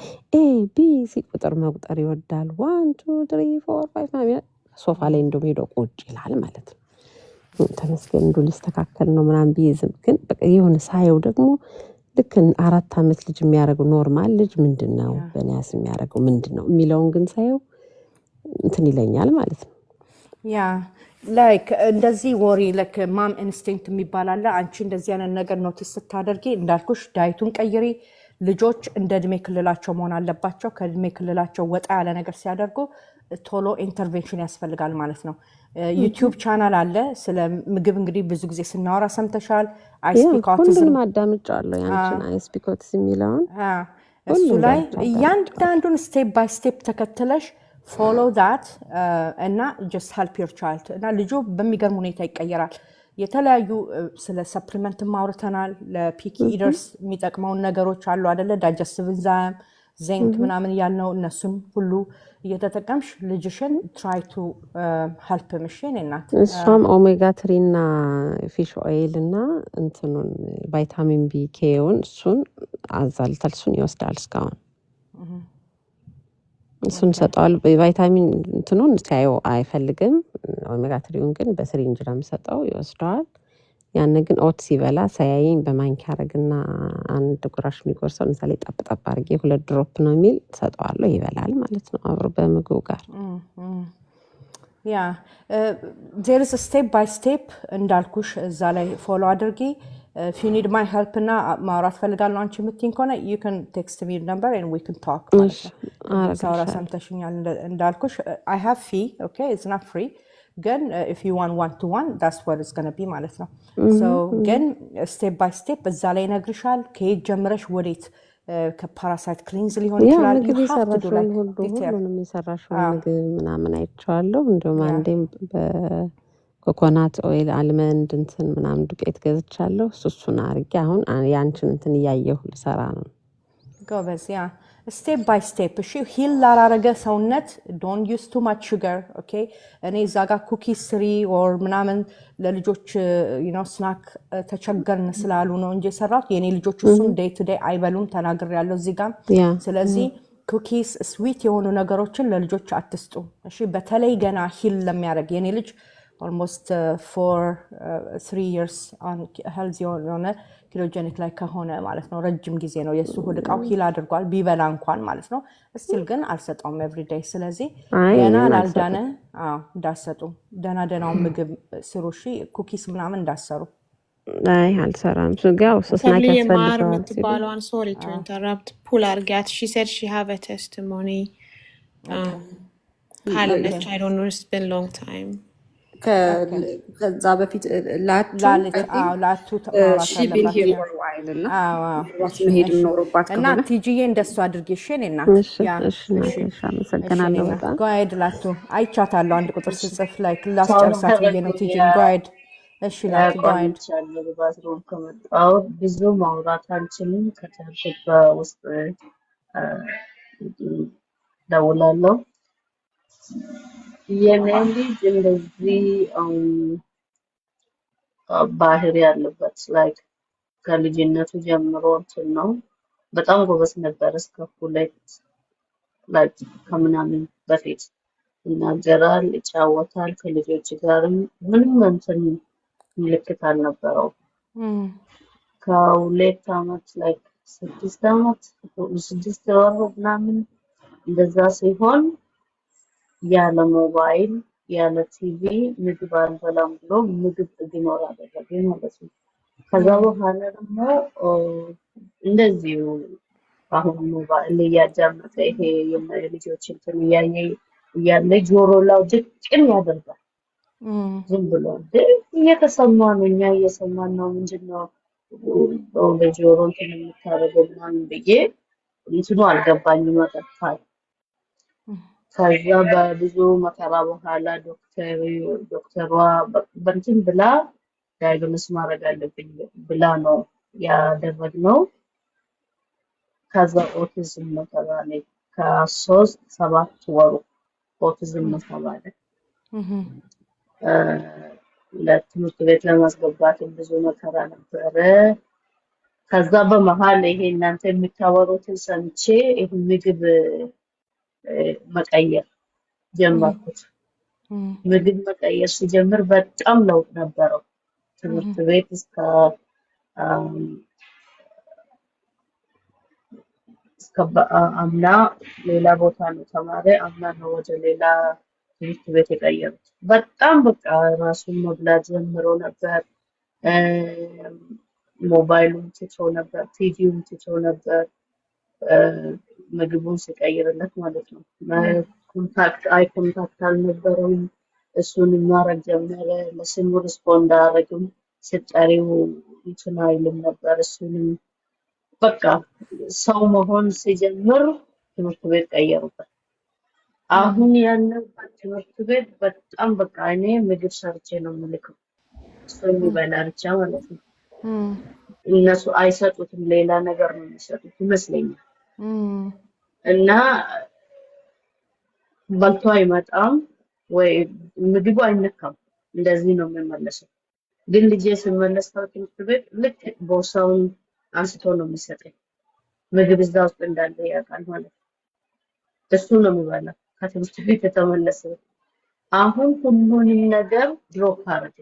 ABC ቁጥር መቁጠር ይወዳል 1 2 3 4 5 ሶፋ ላይ እንደሚሄድ ቁጭ ይላል ማለት ነው ተመስገን እንዱ ሊስተካከል ነው ምናምን ቢይዝም ግን በቃ የሆነ ሳይው ደግሞ ልክ 4 አመት ልጅ የሚያረጋው ኖርማል ልጅ ምንድነው በእናስ የሚያረጋው ምንድነው የሚለውን ግን ሳይው እንትን ይለኛል ማለት ነው ያ ላይክ እንደዚህ ወሪ ላይክ ማም ኢንስቲንክት የሚባላል አንቺ እንደዚህ አይነት ነገር ኖቲስ ስታደርጊ እንዳልኩሽ ዳይቱን ቀይሪ ልጆች እንደ እድሜ ክልላቸው መሆን አለባቸው ከእድሜ ክልላቸው ወጣ ያለ ነገር ሲያደርጉ ቶሎ ኢንተርቬንሽን ያስፈልጋል ማለት ነው ዩቲዩብ ቻናል አለ ስለ ምግብ እንግዲህ ብዙ ጊዜ ስናወራ ሰምተሻል አይ ስፒክ ኦቲዝም ማዳምጫለሁ ያንቺን አይ ስፒክ ኦቲዝም የሚለውን እሱ ላይ እያንዳንዱን ስቴፕ ባይ ስቴፕ ተከትለሽ follow that እና just help your child እና ልጁ በሚገርም ሁኔታ ይቀየራል የተለያዩ ስለ ሰፕሊመንት ማውርተናል ለፒኪ ኢተርስ የሚጠቅመው ነገሮች አሉ አይደለ ዳይጀስቲቭ ኢንዛይም ዚንክ ምናምን ያልነው እነሱን ሁሉ እየተጠቀምሽ ልጅሽን try to help machine እናት እሷም ኦሜጋ 3 እና ፊሽ ኦይል እና እንትኑን ቫይታሚን ቢኬውን እሱን አዛልታል እሱን ይወስዳል እስካሁን እሱን ሰጣል በቫይታሚን እንትኑን ሳይው አይፈልግም ኦሜጋ 3ን ግን በስሪንጅ ነው የሚሰጠው ይወስዳል ያን ግን ኦት ሲበላ ሳያይኝ በማንኪያ አረግና አንድ ጉራሽ የሚጎርሰው ለምሳሌ ጠብጠብ አርጌ 2 ድሮፕ ነው የሚል ሰጣዋለሁ ይበላል ማለት ነው አብሮ በምግቡ ጋር ያ there is a step by step እንዳልኩሽ እዛ ላይ ፎሎ አድርጊ if you need my help እና ማውራት ፈልጋለሁ አንቺ የምትይኝ ከሆነ you can text me your number and we can talk ሳውራ ሰምተሽኛል እንዳልኩሽ I have fee okay it's not free ግን if you want one to one that's what it's going to be ማለት ነው so ግን step by step እዛ ላይ ነግርሻል ከየት ጀምረሽ ወዴት ከፓራሳይት ክሊንዝ ሊሆን ይችላል you have to do like ሁሉንም የሰራሽው ምግብ ምናምን አይቻለሁ እንደውም አንዴም በኮኮናት ኦይል አልመንድ እንትን ምናምን ዱቄት ገዝቻለሁ እሱን አርጌ አሁን ያንቺን እንትን ያየሁ ልሰራ ነው ጎበዝ ያ step by step እሺ ሂል ላራረገ ሰውነት don't use too much sugar okay እኔ ዛጋ ኩኪስ ስሪ or ምናምን ለልጆች you know snack ተቸገርን ስላሉ ነው እንጂ ሰራው የኔ ልጆች እሱን day to day አይበሉም ተናግሬያለሁ እዚህ ጋር ስለዚህ ኩኪስ ስዊት የሆኑ ነገሮችን ለልጆች አትስጡ እሺ በተለይ ገና ሂል ለሚያረግ የኔ ልጅ ኦልሞስት ፎር 3 years on ሄልዚ የሆነ ኪሎጀኒክ ላይ ከሆነ ማለት ነው ረጅም ጊዜ ነው የሱ ሆድ ዕቃው ሂል አድርጓል ቢበላ እንኳን ማለት ነው ስቲል ግን አልሰጠውም ኤቭሪዴይ ስለዚህ ገና ላልዳነ እንዳሰጡ ደናው ምግብ ስሩሺ ኩኪስ ምናምን እንዳሰሩ አይ አልሰራም ሱጋው ስናክ ያስፈልጋል የምትባለዋን ሶሪ ቱ ኢንተራፕት ፑል አርጋት she said she have a testimony ካለች I don't know it's been long time ከዛ በፊት ላቱ ሺቢን ሂር ዋይልና መሄድ ኖርባት እና ቲጂዬ እንደሱ አድርጌሽ እኔና አመሰግናለሁ በጣም ጋይድ ላቱ አይቻታለሁ አንድ ቁጥር ስጽፍ ላይክ ላስጨርሳት ብዬ ነው ቲጂ ጋይድ እሺ ላቱ ጋይድ ባዝሮም ከመጣው ብዙ ማውራት አንችልም ከተርፈ ውስጥ ደውላለሁ የኔልጅ እንደዚህ ባህሪ ያለበት ላይክ ከልጅነቱ ጀምሮ ነው በጣም ጎበዝ ነበር እስከ ሁለት ላይክ ከምናምን በፊት ይናገራል ይጫወታል ከልጆች ጋርም ምንም እንትን ምልክት አልነበረው ከሁለት ዓመት ላይክ 6 ዓመት 6 ወር ምናምን እንደዛ ሲሆን ያለ ሞባይል ያለ ቲቪ ምግብ አልበላም ብሎ ምግብ ኢግኖር አደረገ ማለት ነው ከዛ በኋላ ደግሞ እንደዚሁ አሁን ሞባይል እያጃመጠ ይሄ የልጆች እንትን ያለ ጆሮ ላይ ድቅን ያደርጋል ዝም ብሎ እየተሰማ ነው እኛ እየሰማን ነው ምንድነው በጆሮ እንትን የምታደርገው ምናምን ብዬ እንትኑ አልገባኝም መጠፋል ከዛ በብዙ መከራ በኋላ ዶክተሯ በእንትን ብላ ዳያግኖስ ማድረግ አለብኝ ብላ ነው ያደረግነው ከዛ ኦቲዝም ተባለ ከ3-7 ወሩ ኦቲዝም ተባለ ለትምህርት ቤት ለማስገባት ብዙ መከራ ነበረ ከዛ በመሃል ይሄ እናንተ የምታወሩትን ሰምቼ ይሄ ምግብ መቀየር ጀመርኩት ምግብ መቀየር ሲጀምር በጣም ለውጥ ነበረው ትምህርት ቤት እስከ አምና ሌላ ቦታ ነው ተማረ አምና ነው ወደ ሌላ ትምህርት ቤት የቀየሩት በጣም በቃ ራሱን መብላት ጀምሮ ነበር ሞባይሉን ትቶ ነበር ቲቪውን ትቶ ነበር ምግቡን ሲቀይርለት ማለት ነው ኮንታክት አልነበረም እሱን ማድረግ ጀመረ ለስሙ ሪስፖንድ አደረግም ስጠሪው እንትን አይልም ነበር እሱንም በቃ ሰው መሆን ሲጀምር ትምህርት ቤት ቀየሩበት አሁን ያለው ትምህርት ቤት በጣም በቃ እኔ ምግብ ሰርቼ ነው የምልከው እሱ የሚበላ ብቻ ማለት ነው እነሱ አይሰጡትም ሌላ ነገር ነው የሚሰጡት ይመስለኛል እና በልቶ አይመጣም ወይ ምግቡ አይነካም እንደዚህ ነው የሚመለሰው ግን ልጄ ሲመለስ ትምህርት ቤት ልክ ቦርሳውን አንስቶ ነው የሚሰጠኝ ምግብ እዛ ውስጥ እንዳለ ያውቃል ማለት ነው እሱ ነው የሚበላው ከትምህርት ቤት የተመለሰ አሁን ሁሉንም ነገር ድሮፕ አደረገ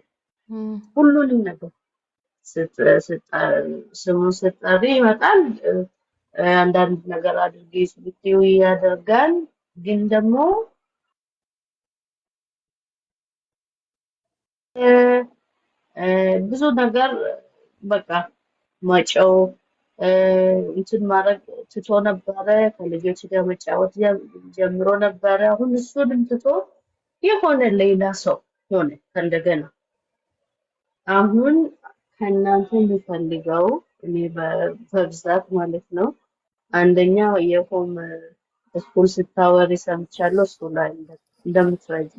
ሁሉንም ነገር ስሙን ስጠሪ ይመጣል አንዳንድ ነገር አድርጌ ስብቴው ያደርጋል ግን ደግሞ ብዙ ነገር በቃ ማጨው እንትን ማድረግ ትቶ ነበረ ከልጆች ጋር መጫወት ጀምሮ ነበረ አሁን እሱንም ትቶ የሆነ ሌላ ሰው ሆነ እንደገና አሁን ከእናንተ የሚፈልገው እኔ በብዛት ማለት ነው አንደኛ የሆም ስኩል ስታወሪ ሰምቻለሁ እሱ ላይ እንደምትረጂ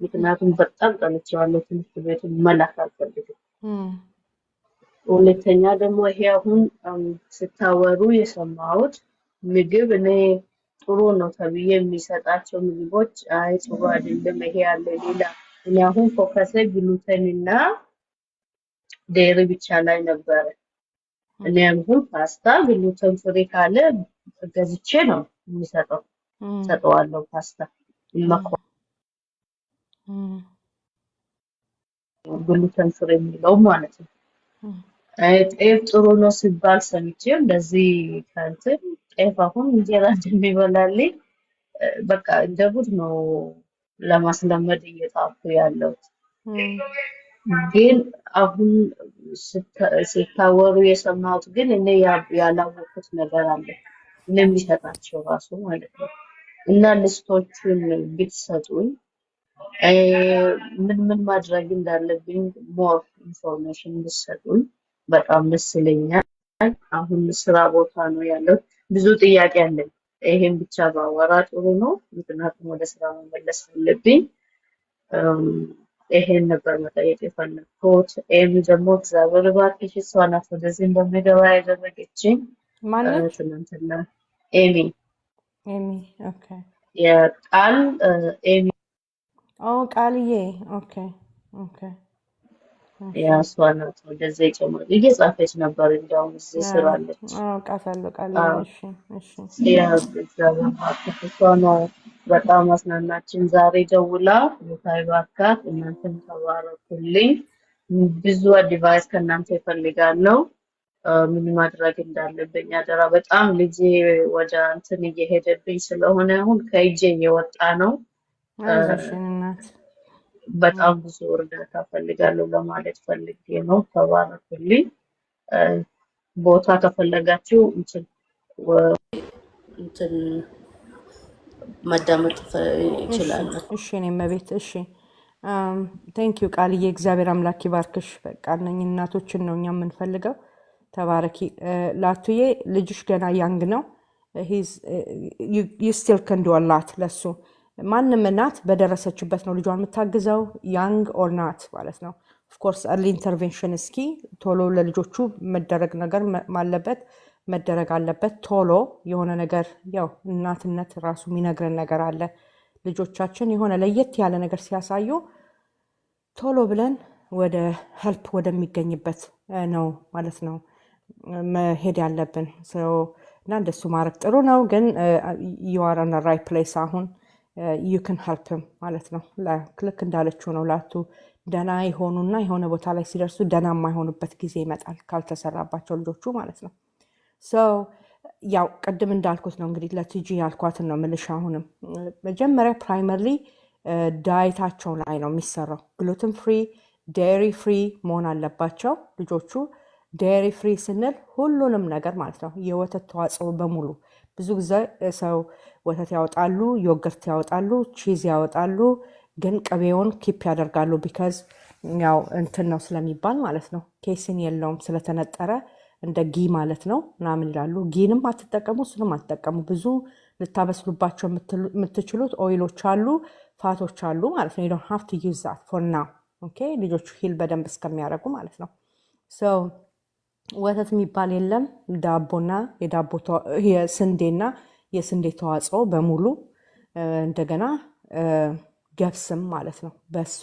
ምክንያቱም በጣም ጠልቼዋለሁ ትምህርት ቤቱን መላክ አልፈልግም ሁለተኛ ደግሞ ይሄ አሁን ስታወሩ የሰማሁት ምግብ እኔ ጥሩ ነው ተብዬ የሚሰጣቸው ምግቦች አይ ጥሩ አይደለም ይሄ ያለ ሌላ እኔ አሁን ፎከስ ግሉተን እና ዴሪ ብቻ ላይ ነበር እኔ አሁን ፓስታ ግሉተን ፍሪ ካለ ገዝቼ ነው የሚሰጠው ሰጠዋለሁ ፓስታ ግሉተን ፍሪ የሚለው ማለት ነው። ጤፍ ጥሩ ነው ሲባል ሰምቼ እንደዚህ ከእንትን ጤፍ አሁን እንጀራ እንደሚበላልኝ በቃ እንደ ጉድ ነው ለማስለመድ እየጣርኩ ያለሁት። ግን አሁን ሲታወሩ የሰማሁት ግን እኔ ያላወቅኩት ነገር አለ እኔ የሚሰጣቸው ራሱ ማለት ነው። እና ልስቶቹን ብትሰጡኝ ምን ምን ማድረግ እንዳለብኝ ሞር ኢንፎርሜሽን ብትሰጡኝ በጣም ደስ ይለኛል። አሁን ስራ ቦታ ነው ያለው። ብዙ ጥያቄ አለኝ። ይሄን ብቻ ባወራ ጥሩ ነው፣ ምክንያቱም ወደ ስራ መመለስ አለብኝ። ይሄን ነበር መጠየቅ የፈለግኩት። ኤሚ ደግሞ እግዚአብሔር እባክሽ እሷ ናት ወደዚህ እንደሚገባ ያደረገችኝ ማነች? ትናንትና ኤሚ ኤሚ። ኦኬ። የቃል ኤሚ ቃልዬ። ኦኬ ኦኬ። እሷ ናት ወደዚህ የጨመረ እየጻፈች ነበር። እንዲያውም እዚህ ስራ አለች። ቃሳለሁ ቃልዬ። እሺ እሺ። እግዚአብሔር እባክሽ እሷ ነው በጣም አስናናችን። ዛሬ ደውላ ጌታ ይባርካት። እናንተም ተባረኩልኝ። ብዙ አድቫይስ ከእናንተ ይፈልጋለሁ። ምን ማድረግ እንዳለብኝ አደራ። በጣም ልጄ ወደ እንትን እየሄደብኝ ስለሆነ አሁን ከእጄ እየወጣ ነው። አይዞሽን እናት። በጣም ብዙ እርዳታ ፈልጋለሁ ለማለት ፈልጌ ነው። ተባረኩልኝ። ቦታ ከፈለጋችሁ እንትን ማዳመጥ ይችላል። እሺ እኔም ቤት። እሺ ቴንክ ዩ ቃልዬ። እግዚአብሔር አምላክ ይባርክሽ። በቃ እነኝህ እናቶችን ነው እኛ የምንፈልገው። ተባረኪ። ላቱዬ ልጅሽ ገና ያንግ ነው። ዩ ስቲል ከን ዱ አ ላት ለሱ። ማንም እናት በደረሰችበት ነው ልጇን የምታግዘው፣ ያንግ ኦር ናት ማለት ነው። ኦፍኮርስ እርሊ ኢንተርቬንሽን እስኪ ቶሎ ለልጆቹ መደረግ ነገር ማለበት መደረግ አለበት። ቶሎ የሆነ ነገር ያው እናትነት ራሱ የሚነግረን ነገር አለ። ልጆቻችን የሆነ ለየት ያለ ነገር ሲያሳዩ ቶሎ ብለን ወደ ሄልፕ ወደሚገኝበት ነው ማለት ነው መሄድ ያለብን። እና እንደሱ ማድረግ ጥሩ ነው። ግን you are on the right place አሁን you can help him ማለት ነው። ልክ እንዳለችው ነው። ላቱ ደና የሆኑና የሆነ ቦታ ላይ ሲደርሱ ደና የማይሆኑበት ጊዜ ይመጣል ካልተሰራባቸው ልጆቹ ማለት ነው። ያው ቅድም እንዳልኩት ነው እንግዲህ ለቲጂ ያልኳትን ነው ምልሽ። አሁንም መጀመሪያ ፕራይመርሊ ዳይታቸው ላይ ነው የሚሰራው። ግሉተን ፍሪ ዴሪ ፍሪ መሆን አለባቸው ልጆቹ። ዴሪ ፍሪ ስንል ሁሉንም ነገር ማለት ነው፣ የወተት ተዋጽኦ በሙሉ። ብዙ ጊዜ ሰው ወተት ያወጣሉ፣ ዮገርት ያወጣሉ፣ ቺዝ ያወጣሉ፣ ግን ቅቤውን ኪፕ ያደርጋሉ። ቢካዝ ያው እንትን ነው ስለሚባል ማለት ነው፣ ኬሲን የለውም ስለተነጠረ እንደ ጊ ማለት ነው ምናምን ይላሉ። ጊንም አትጠቀሙ፣ እሱንም አትጠቀሙ። ብዙ ልታበስሉባቸው የምትችሉት ኦይሎች አሉ፣ ፋቶች አሉ ማለት ነው። you don't have to use that for now. okay ልጆቹ ሂል በደንብ እስከሚያደርጉ ማለት ነው። ወተት የሚባል የለም። ዳቦና የስንዴና የስንዴ ተዋጽኦ በሙሉ እንደገና ገብስም ማለት ነው። በሶ፣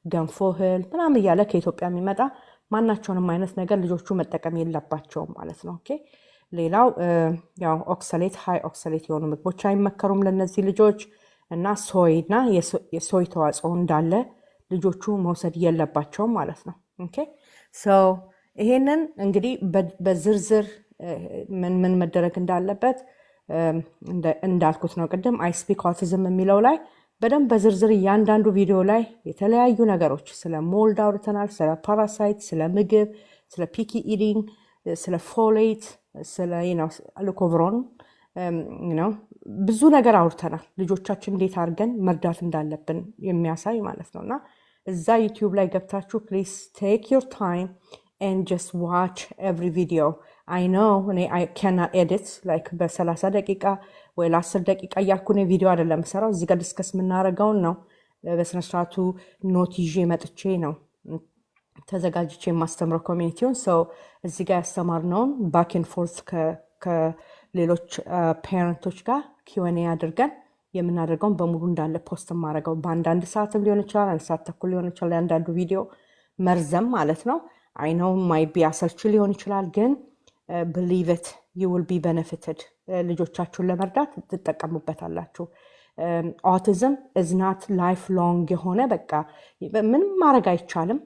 ገንፎ እህል ምናምን እያለ ከኢትዮጵያ የሚመጣ ማናቸውንም አይነት ነገር ልጆቹ መጠቀም የለባቸውም ማለት ነው። ኦኬ ሌላው ያው ኦክሰሌት ሃይ ኦክሰሌት የሆኑ ምግቦች አይመከሩም ለነዚህ ልጆች። እና ሶይና የሶይ ተዋጽኦ እንዳለ ልጆቹ መውሰድ የለባቸውም ማለት ነው። ኦኬ ይሄንን እንግዲህ በዝርዝር ምን መደረግ እንዳለበት እንዳልኩት ነው ቅድም አይ ስፒክ ኦቲዝም የሚለው ላይ በደንብ በዝርዝር እያንዳንዱ ቪዲዮ ላይ የተለያዩ ነገሮች ስለ ሞልድ አውርተናል፣ ስለ ፓራሳይት፣ ስለ ምግብ፣ ስለ ፒኪ ኢዲንግ፣ ስለ ፎሌት፣ ስለ አልኮቭሮን ብዙ ነገር አውርተናል። ልጆቻችን እንዴት አድርገን መርዳት እንዳለብን የሚያሳይ ማለት ነው። እና እዛ ዩቲዩብ ላይ ገብታችሁ ፕሊዝ ቴክ ዮር ታይም and just watch every video. I know I cannot edit like በ30 ደቂቃ ወይ ለ10 ደቂቃ እያልኩ ነው ቪዲዮ አይደለም የምሰራው። እዚህ ጋር ዲስከስ የምናደርገውን ነው በስነ ስርዓቱ ኖት ይዤ መጥቼ ነው ተዘጋጅቼ የማስተምረው ኮሚኒቲውን። እዚህ ጋር ያስተማርነውን ባክ ኤንድ ፎርት ከሌሎች ፓረንቶች ጋር Q&A አድርገን የምናደርገውን በሙሉ እንዳለ ፖስት ማድረገው በአንዳንድ ሰዓትም ሊሆን ይችላል፣ አንድ ሰዓት ተኩል ሊሆን ይችላል። አንዳንዱ ቪዲዮ መርዘም ማለት ነው። I know might be አሰልቺ ሊሆን ይችላል፣ ግን believe it you will be benefited። ልጆቻችሁን ለመርዳት ትጠቀሙበታላችሁ። ኦቲዝም ኢዝ ናት ላይፍ ሎንግ የሆነ በቃ ምንም ማድረግ አይቻልም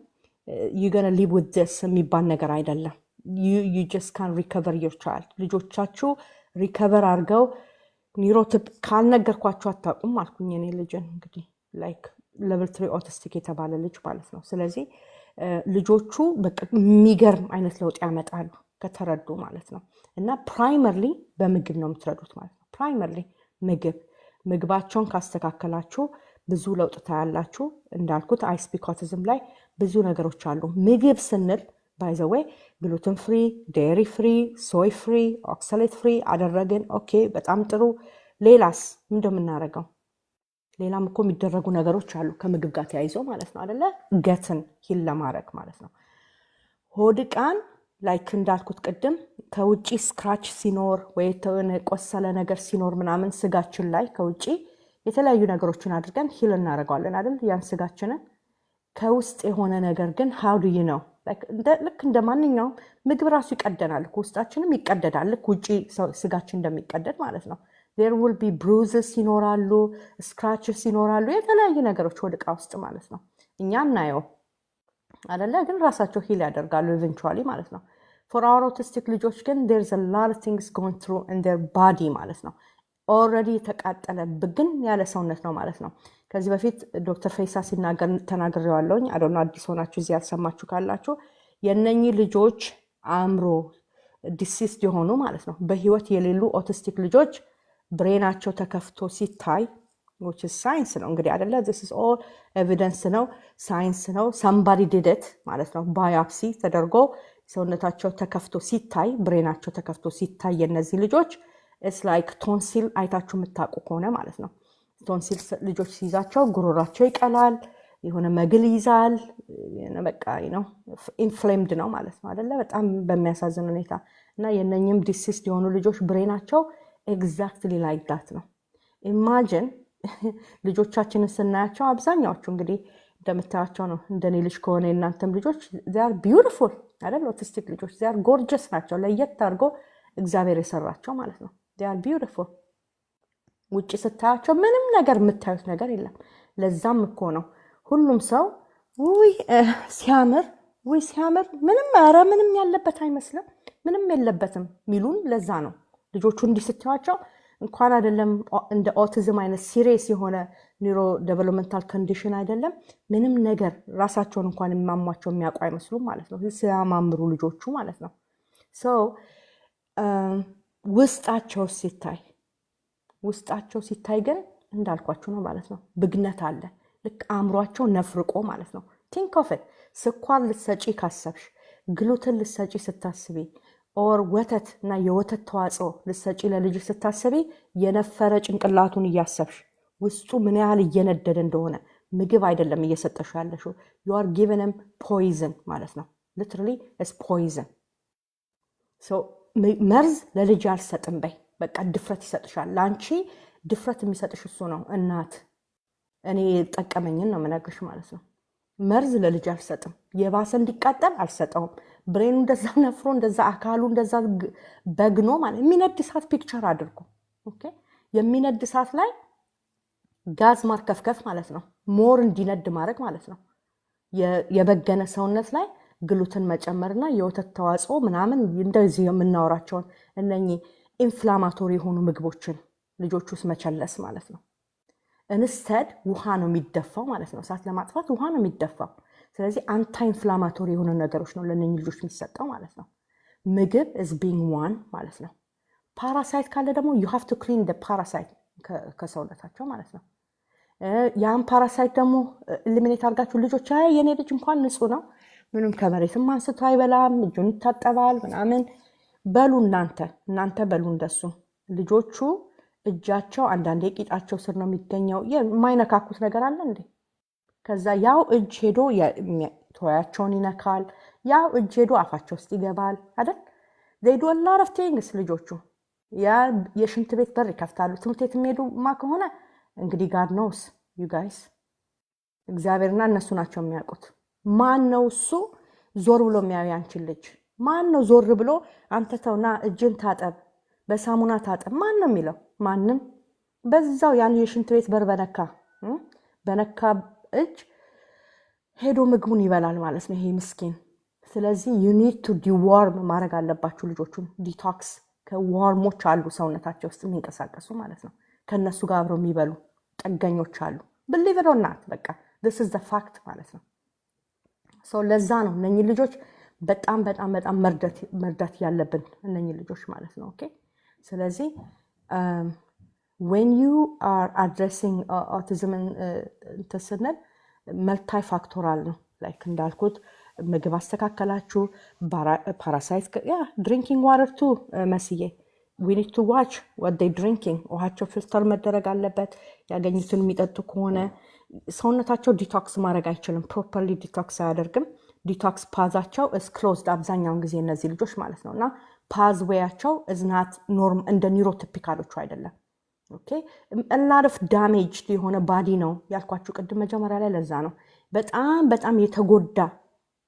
you gonna live with this የሚባል ነገር አይደለም you just can recover your child ልጆቻችሁ ሪከቨር አድርገው ኒውሮቲፕ ካልነገርኳቸው አታውቁም አልኩኝ እኔ ልጅን እንግዲህ ላይክ ሌቨል 3 ኦቲስቲክ የተባለ ልጅ ማለት ነው ስለዚህ ልጆቹ በቃ የሚገርም አይነት ለውጥ ያመጣሉ ከተረዱ ማለት ነው እና ፕራይመርሊ በምግብ ነው የምትረዱት ማለት ነው ፕራይመርሊ ምግባቸውን ካስተካከላችሁ ብዙ ለውጥ ታያላችሁ እንዳልኩት አይ ስፒክ ኦቲዝም ላይ ብዙ ነገሮች አሉ ምግብ ስንል by the way gluten free dairy free soy free oxalate free አደረግን ኦኬ በጣም ጥሩ ሌላስ እንደምናረጋው ሌላም እኮ የሚደረጉ ነገሮች አሉ ከምግብ ጋር ተያይዞ ማለት ነው አይደለ ገትን ሂል ለማድረግ ማለት ነው ሆድቃን ላይክ እንዳልኩት ቅድም ከውጪ ስክራች ሲኖር ወይ ቆሰለ ነገር ሲኖር ምናምን ስጋችን ላይ ከውጪ የተለያዩ ነገሮችን አድርገን ሂል እናደርጋለን አይደል ያን ስጋችንን ከውስጥ የሆነ ነገር ግን how do you know ልክ እንደማንኛውም ምግብ ራሱ ይቀደናል ውስጣችንም ይቀደዳል ልክ ውጪ ስጋችን እንደሚቀደድ ማለት ነው there will be bruises ይኖራሉ scratches ይኖራሉ የተለያዩ ነገሮች ወድቃ ውስጥ ማለት ነው እኛ እናየው አይደለ ግን ራሳቸው ሂል ያደርጋሉ eventually ማለት ነው for our autistic ልጆች ግን there's a lot of things going through in their body ማለት ነው already ተቃጠለ ብግን ያለ ሰውነት ነው ማለት ነው ከዚህ በፊት ዶክተር ፈይሳ ሲናገር ተናግሬዋለሁኝ አዶና አዲስ ሆናችሁ እዚህ ያልሰማችሁ ካላችሁ የነኚህ ልጆች አምሮ ዲሲስድ የሆኑ ማለት ነው በህይወት የሌሉ ኦቲስቲክ ልጆች ብሬናቸው ተከፍቶ ሲታይ which is science ነው እንግዲህ አይደለ this is all evidence ነው ሳይንስ ነው somebody did it ማለት ነው ባዮፕሲ ተደርጎ ሰውነታቸው ተከፍቶ ሲታይ ብሬናቸው ተከፍቶ ሲታይ የነዚህ ልጆች it's like tonsil አይታችሁ የምታውቁ ከሆነ ማለት ነው ቶንሲል ልጆች ሲይዛቸው ጉሮራቸው ይቀላል የሆነ መግል ይዛል በቃ ኢንፍሌምድ ነው ማለት ነው አይደለ በጣም በሚያሳዝን ሁኔታ እና የነኝም ዲሲስድ የሆኑ ልጆች ብሬናቸው ኤግዛክትሊ ላይክ ዳት ነው ኢማጂን ልጆቻችንን ስናያቸው አብዛኛዎቹ እንግዲህ እንደምታያቸው ነው እንደኔ ልጅ ከሆነ እናንተም ልጆች they are beautiful አይደል ኦቲስቲክ ልጆች they are gorgeous ናቸው ለየት አድርጎ እግዚአብሔር የሰራቸው ማለት ነው they are beautiful ውጪ ስታያቸው ምንም ነገር የምታዩት ነገር የለም ለዛም እኮ ነው ሁሉም ሰው ሲያምር ምንም ያለበት አይመስልም ምንም የለበትም ሚሉን ለዛ ነው ልጆቹ እንዲስትያቸው እንኳን አይደለም እንደ ኦቲዝም አይነት ሲሪየስ የሆነ ኒውሮ ዴቨሎፕመንታል ኮንዲሽን አይደለም ምንም ነገር ራሳቸውን እንኳን የሚያሟቸው የሚያውቁ አይመስሉም ማለት ነው ሲያማምሩ ልጆቹ ማለት ነው ውስጣቸው ሲታይ ግን እንዳልኳችሁ ነው ማለት ነው ብግነት አለ ልክ አእምሯቸው ነፍርቆ ማለት ነው ቲንክ ኦፍ ኢት ስኳር ልትሰጪ ካሰብሽ ግሉተን ልትሰጪ ስታስቢ ኦር ወተት እና የወተት ተዋጽኦ ልትሰጪ ለልጅ ስታስቢ የነፈረ ጭንቅላቱን እያሰብሽ ውስጡ ምን ያህል እየነደደ እንደሆነ ምግብ አይደለም እየሰጠሽ ያለሽው you are giving him poison ማለት ነው literally is poison so መርዝ ለልጅ አልሰጥም በይ በቃ ድፍረት ይሰጥሻል ላንቺ ድፍረት የሚሰጥሽ እሱ ነው እናት እኔ ተጠቀመኝን ነው መናገርሽ ማለት ነው መርዝ ለልጅ አልሰጥም የባሰ እንዲቃጠል አልሰጠውም ብሬኑ እንደዛ ነፍሮ እንደዛ አካሉ እንደዛ በግኖ ማለት የሚነድ እሳት ፒክቸር አድርጉ ኦኬ የሚነድ እሳት ላይ ጋዝ ማርከፍከፍ ማለት ነው ሞር እንዲነድ ማድረግ ማለት ነው የበገነ ሰውነት ላይ ግሉተን መጨመርና የወተት ተዋጽኦ ምናምን እንደዚህ የምናወራቸውን እነኚህ ኢንፍላማቶሪ የሆኑ ምግቦችን ልጆች ውስጥ መቸለስ ማለት ነው እንስተድ ውሃ ነው የሚደፋው ማለት ነው እሳት ለማጥፋት ውሃ ነው የሚደፋው ስለዚህ አንታይ ኢንፍላማቶሪ የሆኑ ነገሮች ነው ለነኚህ ልጆች የሚሰጠው ማለት ነው ምግብ is being one ማለት ነው ፓራሳይት ካለ ደግሞ you have to clean the parasite ከሰውነታቸው ማለት ነው ያን ፓራሳይት ደግሞ ኤሊሚኔት አድርጋችሁ ልጆች የኔ ልጅ እንኳን ንጹህ ነው ምንም ከመሬትም አንስቶ አይበላም እጁን ይታጠባል ምናምን በሉ እናንተ በሉ እንደሱ ልጆቹ እጃቸው አንዳንዴ ቂጣቸው ስር ነው የሚገኘው የማይነካኩት ነገር አለ እንዴ ከዛ ያው እጅ ሄዶ ቶያቸውን ይነካል ያው እጅ ሄዶ አፋቸው ውስጥ ይገባል አይደል they do a lot of things ልጆቹ ያ የሽንት ቤት በር ይከፍታሉ ትምህርት ቤት የሚሄዱ ከሆነ እንግዲህ God knows you guys እግዚአብሔርና እነሱ ናቸው የሚያውቁት ማን ነው እሱ ዞር ብሎ የሚያዩ አንቺን ልጅ ማን ነው ዞር ብሎ አንተ ተውና እጅን ታጠብ በሳሙና ታጠብ ማን ነው የሚለው ማንም በዛው ያን የሽንት ቤት በር በነካ እጅ ሄዶ ምግቡን ይበላል ማለት ነው ይሄ ምስኪን። ስለዚህ you need to deworm ማድረግ አለባችሁ ልጆቹን። ዲቶክስ ከዋርሞች አሉ ሰውነታቸው ውስጥ የሚንቀሳቀሱ ማለት ነው። ከነሱ ጋር አብረው የሚበሉ ጠገኞች አሉ። believe it or not በቃ this is the fact ማለት ነው። ለዛ ነው እነኚህ ልጆች በጣም በጣም በጣም መርዳት ያለብን እነኚህ ልጆች ማለት ነው። ኦኬ ስለዚህ when you are addressing autism ስንል መልታይ ፋክቶራል ነው። ላይክ እንዳልኩት ምግብ አስተካከላችሁ ፓራሳይት ድሪንኪንግ ዋተር ቱ መስዬ we need to watch what they drinking ውሃቸው ፊልተር መደረግ አለበት። ያገኙትን የሚጠጡ ከሆነ ሰውነታቸው ዲቶክስ ማድረግ አይችልም። ፕሮፐርሊ ዲቶክስ አያደርግም። ዲቶክስ ፓዛቸው is closed አብዛኛውን ጊዜ እነዚህ ልጆች ማለት ነው። እና ፓዝ ዌያቸው is not norm እንደ ኒውሮቲፒካሎቹ አይደለም። ኦኬ a lot of damage የሆነ ባዲ ነው ያልኳችሁ ቅድም መጀመሪያ ላይ። ለዛ ነው በጣም በጣም የተጎዳ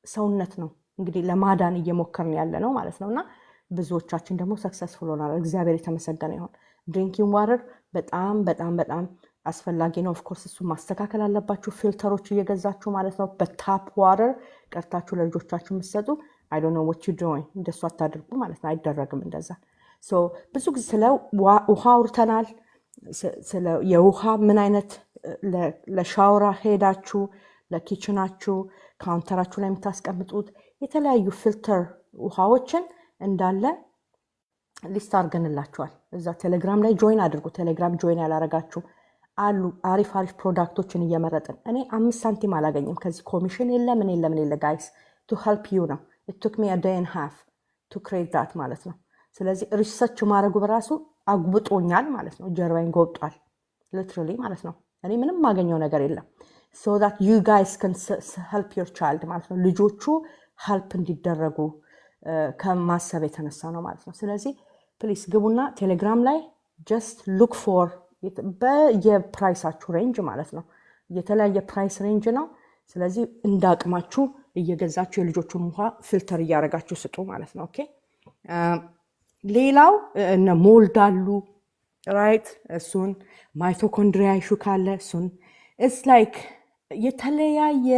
ሰውነት ነው እንግዲህ ለማዳን እየሞከርን ያለ ነው ማለት ነውና ብዙዎቻችን ደግሞ ሰክሰስፉል ሆናል። እግዚአብሔር የተመሰገነ ይሁን። ድሪንኪንግ ዋተር በጣም በጣም በጣም አስፈላጊ ነው። ኦፍ ኮርስ እሱ ማስተካከል አለባችሁ። ፊልተሮች እየገዛችሁ ማለት ነው። በታፕ ዋተር ቀርታችሁ ለልጆቻችሁ የምትሰጡ I don't know what you doing እንደሱ አታድርጉ ማለት ነው። አይደረግም እንደዛ። ብዙ ጊዜ ስለ ውሃ አውርተናል። ስለ የውሃ ምን አይነት ለሻወራ ሄዳችሁ ለኪችናችሁ ካውንተራችሁ ላይ የምታስቀምጡት የተለያዩ ፊልተር ውሃዎችን እንዳለ ሊስት አድርገንላችኋል። እዛ ቴሌግራም ላይ ጆይን አድርጉ። ቴሌግራም ጆይን ያላረጋችሁ አሉ አሪፍ አሪፍ ፕሮዳክቶችን እየመረጥን። እኔ 5 ሳንቲም አላገኝም ከዚህ ኮሚሽን የለ ምን የለ ጋይስ to help you ነው። it took me a day and a half to create that ማለት ነው። ስለዚህ ሪሰርች ማድረጉ በራሱ አግብጦኛል ማለት ነው። ጀርባዬን ጎብጧል literally ማለት ነው። እኔ ምንም ማገኘው ነገር የለም so that you guys can help your child ማለት ነው። ልጆቹ help እንዲደረጉ ከማሰብ የተነሳ ነው ማለት ነው። ስለዚህ ፕሊስ ግቡና ቴሌግራም ላይ just look for በየፕራይሳችሁ ሬንጅ ማለት ነው። የተለያየ ፕራይስ ሬንጅ ነው። ስለዚህ እንዳቅማችሁ እየገዛችሁ የልጆቹን ውሃ ፊልተር እያደረጋችሁ ስጡ ማለት ነው። ኦኬ ሌላው እነ ሞልድ አሉ ራይት። እሱን ማይቶኮንድሪያ ኢሹ ካለ እሱን it's like የተለያየ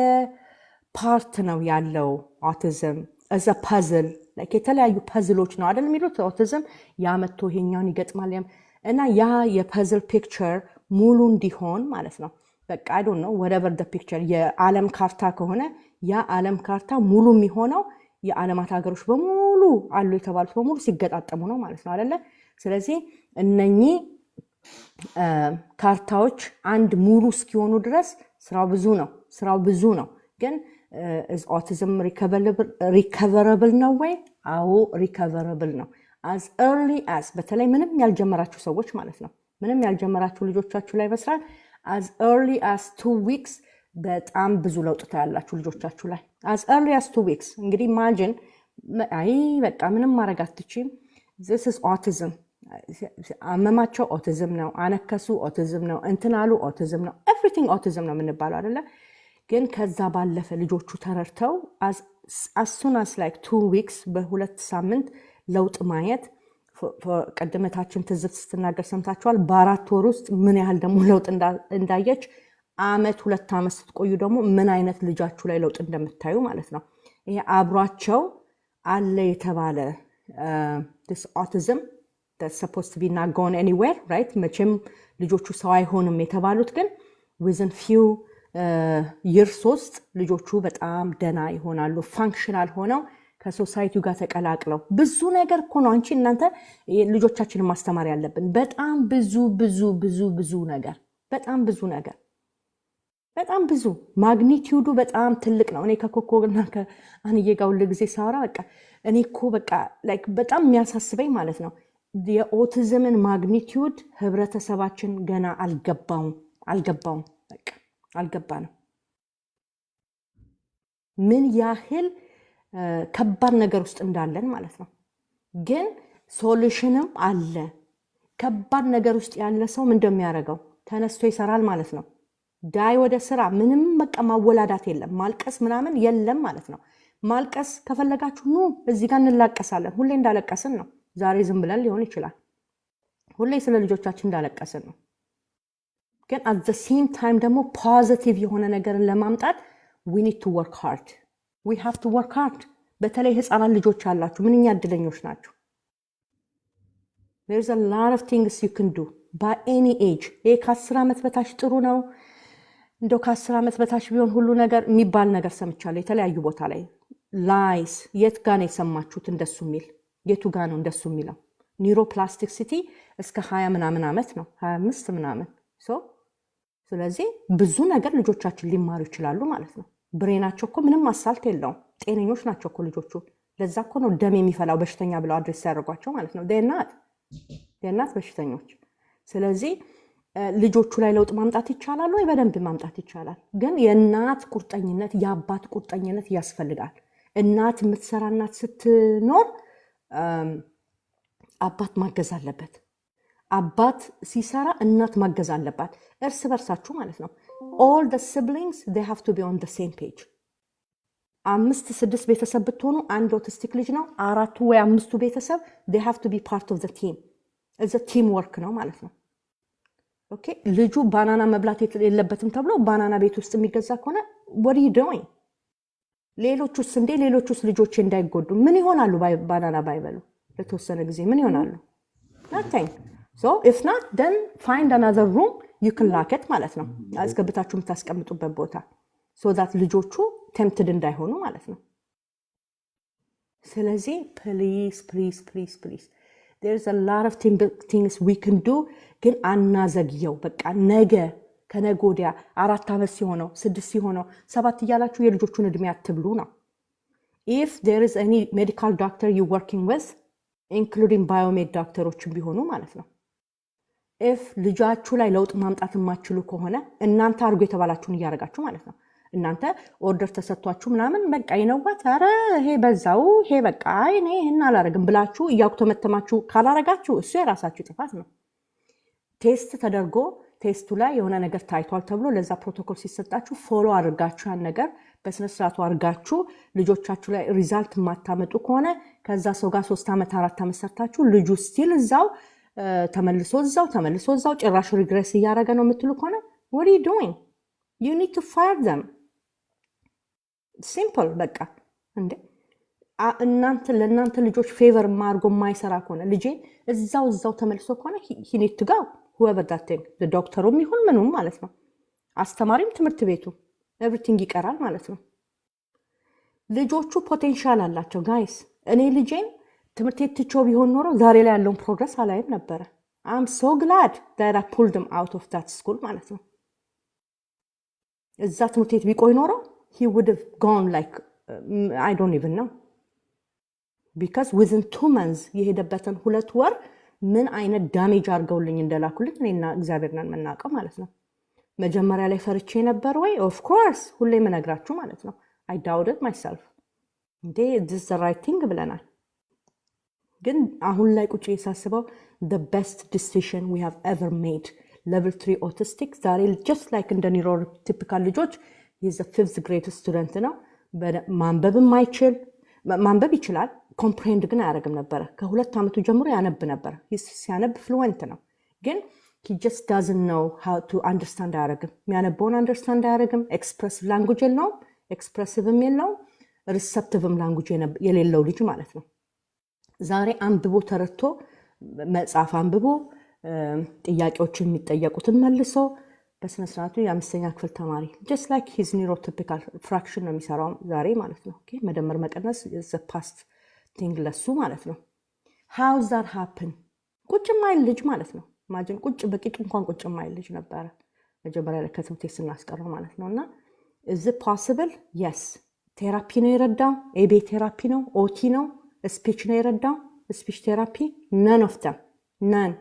ፓርት ነው ያለው ኦቲዝም as a puzzle like የተለያዩ ፐዝሎች ነው አይደል የሚሉት ኦቲዝም ያመቶ ይሄኛውን ይገጥማል እና ያ የፐዝል ፒክቸር ሙሉ እንዲሆን ማለት ነው። በቃ I don't know whatever the picture የዓለም ካርታ ከሆነ ያ ዓለም ካርታ ሙሉ የሚሆነው የዓለማት ሀገሮች በሙሉ አሉ የተባሉት በሙሉ ሲገጣጠሙ ነው ማለት ነው አይደለ? ስለዚህ እነኚህ ካርታዎች አንድ ሙሉ እስኪሆኑ ድረስ ስራው ብዙ ነው። ግን ኦቲዝም ሪከቨረብል ነው ወይ? አዎ ሪከቨረብል ነው። as early as በተለይ ምንም ያልጀመራችሁ ሰዎች ማለት ነው ምንም ያልጀመራችሁ ልጆቻችሁ ላይ መስራት as early as 2 weeks በጣም ብዙ ለውጥ ታያላችሁ ልጆቻችሁ ላይ as early as 2 weeks። እንግዲህ imagine በቃ ምንም ማድረግ አትችይም this is autism አመማቸው ኦቲዝም ነው አነከሱ ኦቲዝም ነው እንትናሉ ኦቲዝም ነው everything autism ነው የምንባለው አይደለ? ግን ከዛ ባለፈ ልጆቹ ተረድተው as soon as like 2 weeks በሁለት ሳምንት ለውጥ ማየት ቀደመታችን ትዝብት ስትናገር ሰምታችኋል። በ4 ወር ውስጥ ምን ያህል ደግሞ ለውጥ እንዳየች አመት 2 አመት ስትቆዩ ደግሞ ምን አይነት ልጃችሁ ላይ ለውጥ እንደምታዩ ማለት ነው። ይሄ አብሯቸው አለ የተባለ this autism that's supposed to be not gone anywhere right መቼም ልጆቹ ሰው አይሆንም የተባሉት ግን within few years ውስጥ ልጆቹ በጣም ደና ይሆናሉ ፋንክሽናል ሆነው ከሶሳይቲው ጋር ተቀላቅለው ብዙ ነገር እኮ ነው አንቺ እናንተ ልጆቻችንን ማስተማር ያለብን በጣም ብዙ ነገር በጣም ብዙ ማግኒቲዩዱ በጣም ትልቅ ነው። እኔ ከኮኮና ከአንዬ ጋር ሁሉ ጊዜ ሳወራ በቃ እኔ እኮ በቃ ላይክ በጣም የሚያሳስበኝ ማለት ነው የኦቲዝምን ማግኒቲዩድ ህብረተሰባችን ገና አልገባውም በቃ አልገባንም ምን ያህል ከባድ ነገር ውስጥ እንዳለን ማለት ነው። ግን ሶሉሽንም አለ። ከባድ ነገር ውስጥ ያለ ሰው ምን እንደሚያደርገው ተነስቶ ይሰራል ማለት ነው። ዳይ ወደ ስራ ምንም በቃ ማወላዳት የለም ማልቀስ ምናምን የለም ማለት ነው። ማልቀስ ከፈለጋችሁ ኑ እዚህ ጋር እንላቀሳለን። ሁሌ እንዳለቀስን ነው። ዛሬ ዝም ብለን ሊሆን ይችላል። ሁሌ ስለ ልጆቻችን እንዳለቀስን ነው። ግን at the same time ደግሞ ፖዚቲቭ የሆነ ነገርን ለማምጣት we need to work hard. We have to work hard. በተለይ ህፃናት ልጆች አላችሁ ምንኛ እድለኞች ናችሁ። There's a lot of things you can do by any age. ይሄ ከ10 ዓመት በታች ጥሩ ነው እንደው ከ10 ዓመት በታች ቢሆን ሁሉ ነገር የሚባል ነገር ሰምቻለሁ የተለያዩ ቦታ ላይ ላይስ የት ጋር ነው የሰማችሁት እንደሱ የሚል የቱ ጋር ነው እንደሱ የሚለው ኒውሮፕላስቲሲቲ እስከ 20 ምናምን ዓመት ነው 25 ምናምን ስለዚህ ብዙ ነገር ልጆቻችን ሊማሩ ይችላሉ ማለት ነው ብሬናቸው እኮ ምንም አሳልት የለውም ጤነኞች ናቸው እኮ ልጆቹ ለዛ እኮ ነው ደም የሚፈላው በሽተኛ ብለው አድሬስ ያደርጓቸው ማለት ነው ደናት በሽተኞች ስለዚህ ልጆቹ ላይ ለውጥ ማምጣት ይቻላል ወይ በደንብ ማምጣት ይቻላል ግን የእናት ቁርጠኝነት የአባት ቁርጠኝነት ያስፈልጋል እናት የምትሰራ እናት ስትኖር አባት ማገዝ አለበት አባት ሲሰራ እናት ማገዝ አለባት እርስ በርሳችሁ ማለት ነው all the siblings they have to be on the same page 5-6 ቤተሰብ ብትሆኑ አንድ ኦቲስቲክ ልጅ ነው 4 ወይ 5 ቤተሰብ they have to be part of the team it's a team work ነው ማለት ነው ኦኬ ልጁ ባናና መብላት የለበትም ተብሎ ባናና ቤት ውስጥ የሚገዛ ከሆነ what are you doing ሌሎቹስ ሌሎቹስ ልጆች እንዳይጎዱ ምን ይሆናሉ ባናና ባይበሉ ለተወሰነ ጊዜ ምን ይሆናሉ nothing so if not then find another room you can lock it ማለት ነው አስገብታችሁ የምታስቀምጡበት ቦታ so that ልጆቹ tempted እንዳይሆኑ ማለት ነው ስለዚህ please there's a lot of things we can do ግን አናዘግየው በቃ ነገ ከነጎዲያ 4 ዓመት ሲሆነው 6 ሲሆነው 7 እያላችሁ የልጆቹን እድሜ አትብሉ ነው if there is any medical doctor you working with including biomed ዶክተሮችም ቢሆኑ ማለት ነው if ልጃችሁ ላይ ለውጥ ማምጣት የማትችሉ ከሆነ እናንተ አርጉ የተባላችሁን ያረጋችሁ ማለት ነው እናንተ ኦርደር ተሰጥቷችሁ ምናምን በቃ ይነዋት አረ ይሄ በዛው ይሄ በቃ እኔ እና አላረግም ብላችሁ ያቁተመተማችሁ ካላረጋችሁ እሱ የራሳችሁ ጥፋት ነው ቴስት ተደርጎ ቴስቱ ላይ የሆነ ነገር ታይቷል ተብሎ ለዛ ፕሮቶኮል ሲሰጣችሁ ፎሎ አድርጋችሁ ያን ነገር በስነ ስርዓቱ አድርጋችሁ ልጆቻችሁ ላይ ሪዛልት ማታመጡ ከሆነ ከዛ ሰው ጋር 3 ዓመት 4 ዓመት ሰርታችሁ ልጁ ስቲል እዛው ተመልሶ እዛው ጭራሽ ሪግሬስ እያደረገ ነው የምትሉ ከሆነ what are you doing you need to fire them simple በቃ እንዴ እናንተ ለእናንተ ልጆች ፌቨር ማርጎ ማይሰራ ከሆነ ልጄ እዛው ተመልሶ ከሆነ he need to go whoever that thing the doctor ይሁን ምንም ማለት ነው አስተማሪም ትምህርት ቤቱ everything ይቀራል ማለት ነው ልጆቹ ፖቴንሻል አላቸው ጋይስ እኔ ልጄን ትምህርት ቤት ትቼው ቢሆን ኖሮ ዛሬ ላይ ያለውን ፕሮግረስ አላይም ነበር I'm so glad that I pulled him out of that school ማለት ነው እዛ ትምህርት ቤት ቢቆይ ኖሮ he would have gone like I don't even know because within 2 months የሄደበትን 2 ወር ምን አይነት ዳሜጅ አርገውልኝ እንደላኩልኝ እኔና እግዚአብሔር ነን መናቀው ማለት ነው መጀመሪያ ላይ ፈርቼ ነበር ወይ of course ሁሌ መነግራችሁ ማለት ነው I doubted myself this is the right thing ብለናል ግን አሁን ላይ ቁጭ የሳስበው the best decision we have ever made level 3 autistic ዛሬ just like እንደ neurotypical ልጆች is a 5th grade student ነው ማንበብ ይችላል comprehend ግን አያረግም ነበር ከ2 ዓመቱ ጀምሮ ያነብ ነበር ሲያነብ fluent ነው ግን he just doesn't know how to understand አያረግም የሚያነበውን understand አያረግም expressive language የለው expressive የለው receptive language የሌለው ልጅ ማለት ነው ዛሬ አንብቦ ተረድቶ መጽሐፍ አንብቦ ጥያቄዎችን የሚጠየቁትን መልሶ በስነ ስርዓቱ የ5ኛ ክፍል ተማሪ just like his neurotypical fraction ነው የሚሰራው ዛሬ ማለት ነው ኦኬ መደመር መቀነስ is the past thing ለሱ ማለት ነው how does that happen ቁጭ ማይል ልጅ ማለት ነው imagine ቁጭ በቂጡ እንኳን ቁጭ ማይል ልጅ ነበር መጀመሪያ ላይ ከትምህርት ስናስቀረው ማለት ነውና is it possible yes ቴራፒ ነው የረዳው ኤቤ ቴራፒ ነው ኦቲ ነው ስፒች ነው የረዳው ስፒች ቴራፒ none of them none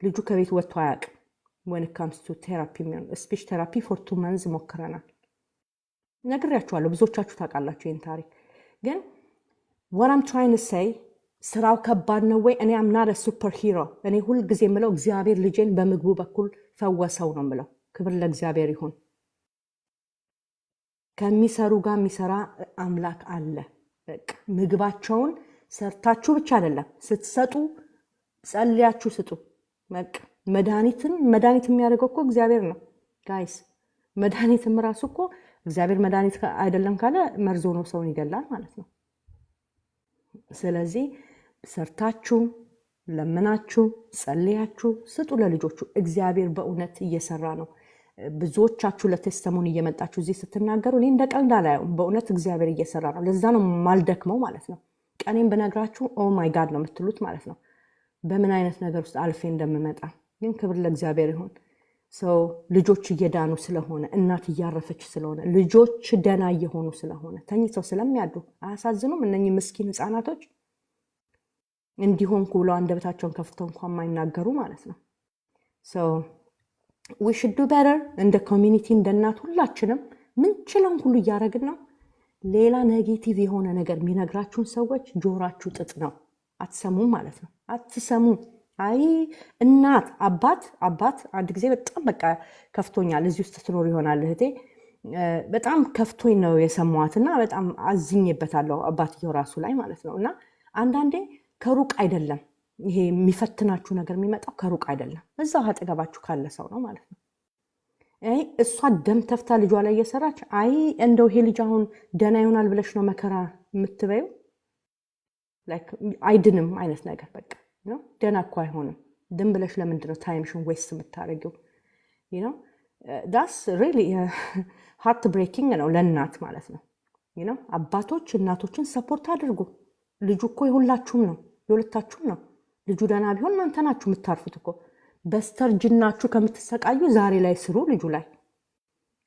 ልጁ ከቤት ወጥቶ አያውቅም when it comes to therapy speech therapy for 2 months ሞክረናል ነግሬያችኋለሁ ብዙዎቻችሁ ታውቃላችሁ ይሄን ታሪክ ግን what I'm trying to say ስራው ከባድ ነው ወይ እኔ am not a superhero እኔ ሁሉ ጊዜ የምለው እግዚአብሔር ልጄን በምግቡ በኩል ፈወሰው ነው የምለው ክብር ለእግዚአብሔር ይሁን ከሚሰሩ ጋር የሚሰራ አምላክ አለ በቃ ምግባቸውን ሰርታችሁ ብቻ አይደለም ስትሰጡ ጸልያችሁ ስጡ በቃ መድኃኒት የሚያደርገው እኮ እግዚአብሔር ነው ጋይስ። መድኃኒትም ራሱ እኮ እግዚአብሔር መድኃኒት አይደለም ካለ መርዞ ነው ሰውን ይገላል ማለት ነው። ስለዚህ ሰርታችሁ ለምናችሁ ጸልያችሁ ስጡ ለልጆቹ። እግዚአብሔር በእውነት እየሰራ ነው። ብዙዎቻችሁ ለቴስቲሞኒ እየመጣችሁ እዚህ ስትናገሩ እኔ እንደ ቀልድ አላየውም። በእውነት እግዚአብሔር እየሰራ ነው። ለዛ ነው ማልደክመው ማለት ነው። ቀኔን ብነግራችሁ ኦ ማይ ጋድ ነው የምትሉት ማለት ነው። በምን አይነት ነገር ውስጥ አልፌ እንደምመጣ ግን ክብር ለእግዚአብሔር ይሁን። ሰው ልጆች እየዳኑ ስለሆነ፣ እናት እያረፈች ስለሆነ፣ ልጆች ደና እየሆኑ ስለሆነ፣ ተኝተው ስለሚያዱ አያሳዝኑም? እነኚህ ምስኪን ህፃናቶች እንዲሆን ኩሎ አንደበታቸውን ከፍተው እንኳን የማይናገሩ ማለት ነው። we should do better እንደ ኮሚኒቲ እንደ እናት ሁላችንም ምንችለውን ሁሉ እያደረግን ነው። ሌላ ኔጌቲቭ የሆነ ነገር የሚነግራችሁን ሰዎች ጆራችሁ ጥጥ ነው፣ አትሰሙም ማለት ነው። አትሰሙም። አይ እናት አባት አንድ ጊዜ በጣም በቃ ከፍቶኛል። እዚህ ውስጥ ትኖር ይሆናል እህቴ። በጣም ከፍቶኝ ነው የሰማዋትና በጣም አዝኜበታለሁ አባትየው ራሱ ላይ ማለት ነው። እና አንዳንዴ ከሩቅ አይደለም ይሄ የሚፈትናችሁ ነገር የሚመጣው ከሩቅ አይደለም፣ እዛው አጠገባችሁ ካለ ሰው ነው ማለት ነው። እሷ ደም ተፍታ ልጇ ላይ እየሰራች አይ እንደው ይሄ ልጅ አሁን ደህና ይሆናል ብለሽ ነው መከራ የምትበዩ አይድንም አይነት ነገር በቃ ነው። ደህና እኮ አይሆንም። ድም ብለሽ ለምንድነው ታይምሽን ዌስት የምታደርጊው? ዳስ ሪሊ ሃርት ብሬኪንግ ነው ለእናት ማለት ነው። አባቶች እናቶችን ሰፖርት አድርጉ። ልጁ እኮ የሁላችሁም ነው፣ የሁለታችሁም ነው። ልጁ ደህና ቢሆን እናንተ ናችሁ የምታርፉት እኮ። በስተርጅናችሁ ከምትሰቃዩ ዛሬ ላይ ስሩ ልጁ ላይ።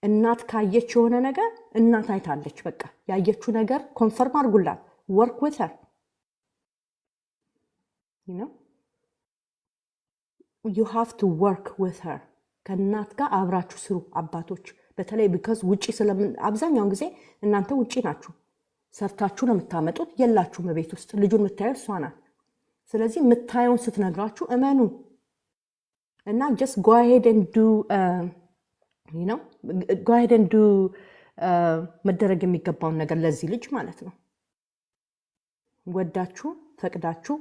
እናት ካየች የሆነ ነገር እናት አይታለች። በቃ ያየችው ነገር ኮንፈርም አድርጉላት። ወርክ ዊዝ ሄር you have to work with her። ከእናት ጋር አብራችሁ ስሩ አባቶች በተለይ ቢካዝ ውጪ ስለምን አብዛኛውን ጊዜ እናንተ ውጪ ናችሁ፣ ሰርታችሁ ነው የምታመጡት፣ የላችሁም ቤት ውስጥ። ልጁን የምታየው እሷ ናት። ስለዚህ የምታየውን ስትነግራችሁ እመኑ እና just go ahead and do መደረግ የሚገባውን ነገር ለዚህ ልጅ ማለት ነው። ወዳችሁ ፈቅዳችሁ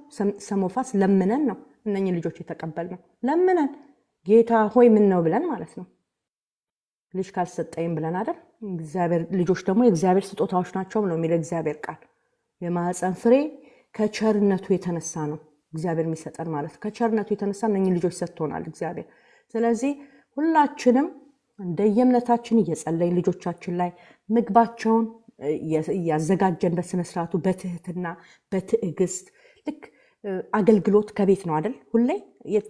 ሰሞፋስ ለምነን ነው እነኚህ ልጆች የተቀበልነው። ለምነን ጌታ ሆይ ምን ነው ብለን ማለት ነው። ልጅ ካልሰጠይም ብለን አይደል? እግዚአብሔር ልጆች ደግሞ የእግዚአብሔር ስጦታዎች ናቸው ነው የሚለው እግዚአብሔር ቃል። የማህፀን ፍሬ ከቸርነቱ የተነሳ ነው እግዚአብሔር የሚሰጠን ማለት ነው። ከቸርነቱ የተነሳ እነኚህ ልጆች ሰጥቶናል እግዚአብሔር። ስለዚህ ሁላችንም እንደየእምነታችን እየጸለይን ልጆቻችን ላይ ምግባቸውን ያዘጋጀን በስነስርዓቱ በትህትና በትዕግስት ልክ አገልግሎት ከቤት ነው አይደል? ሁሌ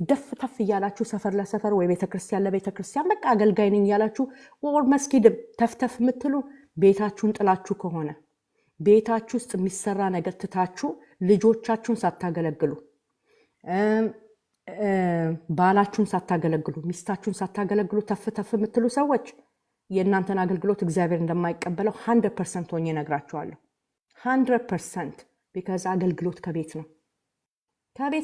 ደፍ ተፍ እያላችሁ ሰፈር ለሰፈር ወይ ቤተክርስቲያን ለቤተክርስቲያን በቃ አገልጋይ ነኝ እያላችሁ ወር መስጊድም ተፍተፍ የምትሉ ቤታችሁን ጥላችሁ ከሆነ ቤታችሁ ውስጥ የሚሰራ ነገር ትታችሁ ልጆቻችሁን ሳታገለግሉ ባላችሁን ሳታገለግሉ ሚስታችሁን ሳታገለግሉ ተፍ ተፍ የምትሉ ሰዎች የእናንተን አገልግሎት እግዚአብሔር እንደማይቀበለው 100% ሆኜ እነግራችኋለሁ። 100% ቢካዝ አገልግሎት ከቤት ነው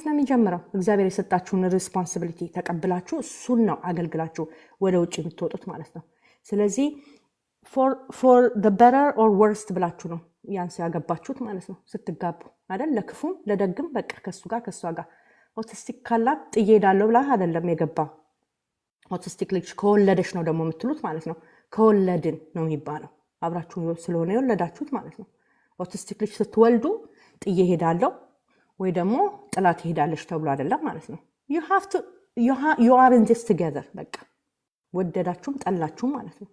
የሚጀምረው። እግዚአብሔር የሰጣችሁን ሪስፖንሲቢሊቲ ተቀብላችሁ እሱን ነው አገልግላችሁ ወደ ውጭ የምትወጡት ማለት ነው። ስለዚህ for the better or worst ብላችሁ ነው ያንስ ያገባችሁት ማለት ነው ስትጋቡ አይደል? ለክፉም ለደግም በቃ ከሷ ጋር ኦቲስቲክ ካላት ጥዬ ሄዳለሁ ብላ አይደለም የገባው። ኦቲስቲክ ልጅ ከወለደሽ ነው ደግሞ የምትሉት ማለት ነው። ከወለድን ነው የሚባለው አብራችሁ ስለሆነ የወለዳችሁት ማለት ነው። ኦቲስቲክ ልጅ ስትወልዱ ጥዬ ሄዳለሁ ወይ ደግሞ ጥላት ሄዳለች ተብሎ አይደለም ማለት ነው። you are in this together በቃ ወደዳችሁም ጠላችሁም ማለት ነው።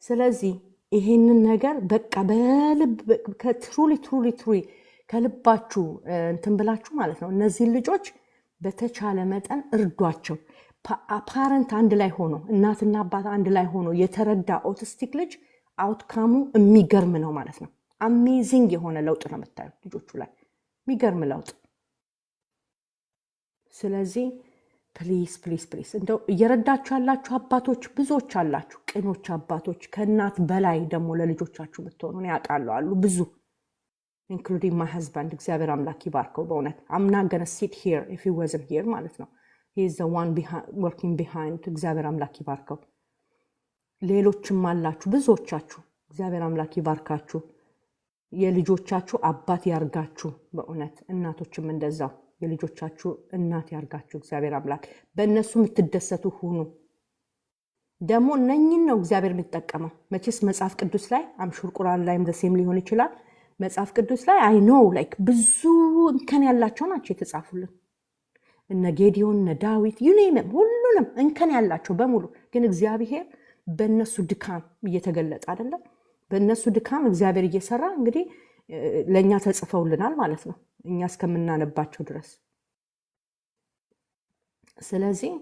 ስለዚህ ይሄንን ነገር በቃ በልብ ትሩሊ ከልባችሁ እንትን ብላችሁ ማለት ነው እነዚህ ልጆች በተቻለ መጠን እርዷቸው። ፓረንት አንድ ላይ ሆኖ እናትና አባት አንድ ላይ ሆኖ የተረዳ ኦቲስቲክ ልጅ አውትካሙ የሚገርም ነው ማለት ነው። አሜዚንግ የሆነ ለውጥ ነው የምታዩት ልጆቹ ላይ የሚገርም ለውጥ። ስለዚህ ፕሊስ እንደው እየረዳችሁ ያላችሁ አባቶች ብዙዎች አላችሁ፣ ቅኖች አባቶች ከእናት በላይ ደግሞ ለልጆቻችሁ ብትሆኑ ያውቃሉ አሉ ብዙ including my husband። እግዚአብሔር አምላክ ይባርከው በእውነት I'm not gonna sit here if he wasn't here ማለት ነው። he is the one working behind። እግዚአብሔር አምላክ ይባርከው። ሌሎችም አላችሁ ብዙዎቻችሁ፣ እግዚአብሔር አምላክ ይባርካችሁ። የልጆቻችሁ አባት ያርጋችሁ በእውነት እናቶችም እንደዛው የልጆቻችሁ እናት ያርጋችሁ እግዚአብሔር አምላክ። በእነሱ የምትደሰቱ ሁኑ። ደግሞ እነኝን ነው እግዚአብሔር የሚጠቀመው። መቼስ መጽሐፍ ቅዱስ ላይ አምሹር ቁርአን ላይም ደሴም ሊሆን ይችላል። መጽሐፍ ቅዱስ ላይ አይ ኖ ላይክ ብዙ እንከን ያላቸው ናቸው የተጻፉልን። እነ ጌዲዮን እነ ዳዊት ዩኔም ሁሉንም እንከን ያላቸው በሙሉ ግን እግዚአብሔር በእነሱ ድካም እየተገለጠ አይደለም። በእነሱ ድካም እግዚአብሔር እየሰራ እንግዲህ ለእኛ ተጽፈውልናል ማለት ነው እኛ እስከምናነባቸው ድረስ። ስለዚህ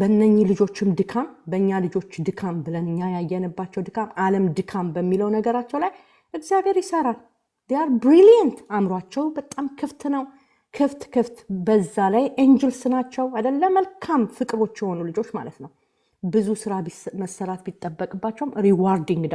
በእነኚህ ልጆችም ድካም በእኛ ልጆች ድካም ብለን እኛ ያየንባቸው ድካም ዓለም ድካም በሚለው ነገራቸው ላይ እግዚአብሔር ይሰራል። they are brilliant። አእምሯቸው በጣም ክፍት ነው። ክፍት በዛ ላይ ኤንጅልስ ናቸው አይደለ? መልካም ፍቅሮች የሆኑ ልጆች ማለት ነው። ብዙ ስራ መሰራት ቢጠበቅባቸውም ሪዋርዲንግ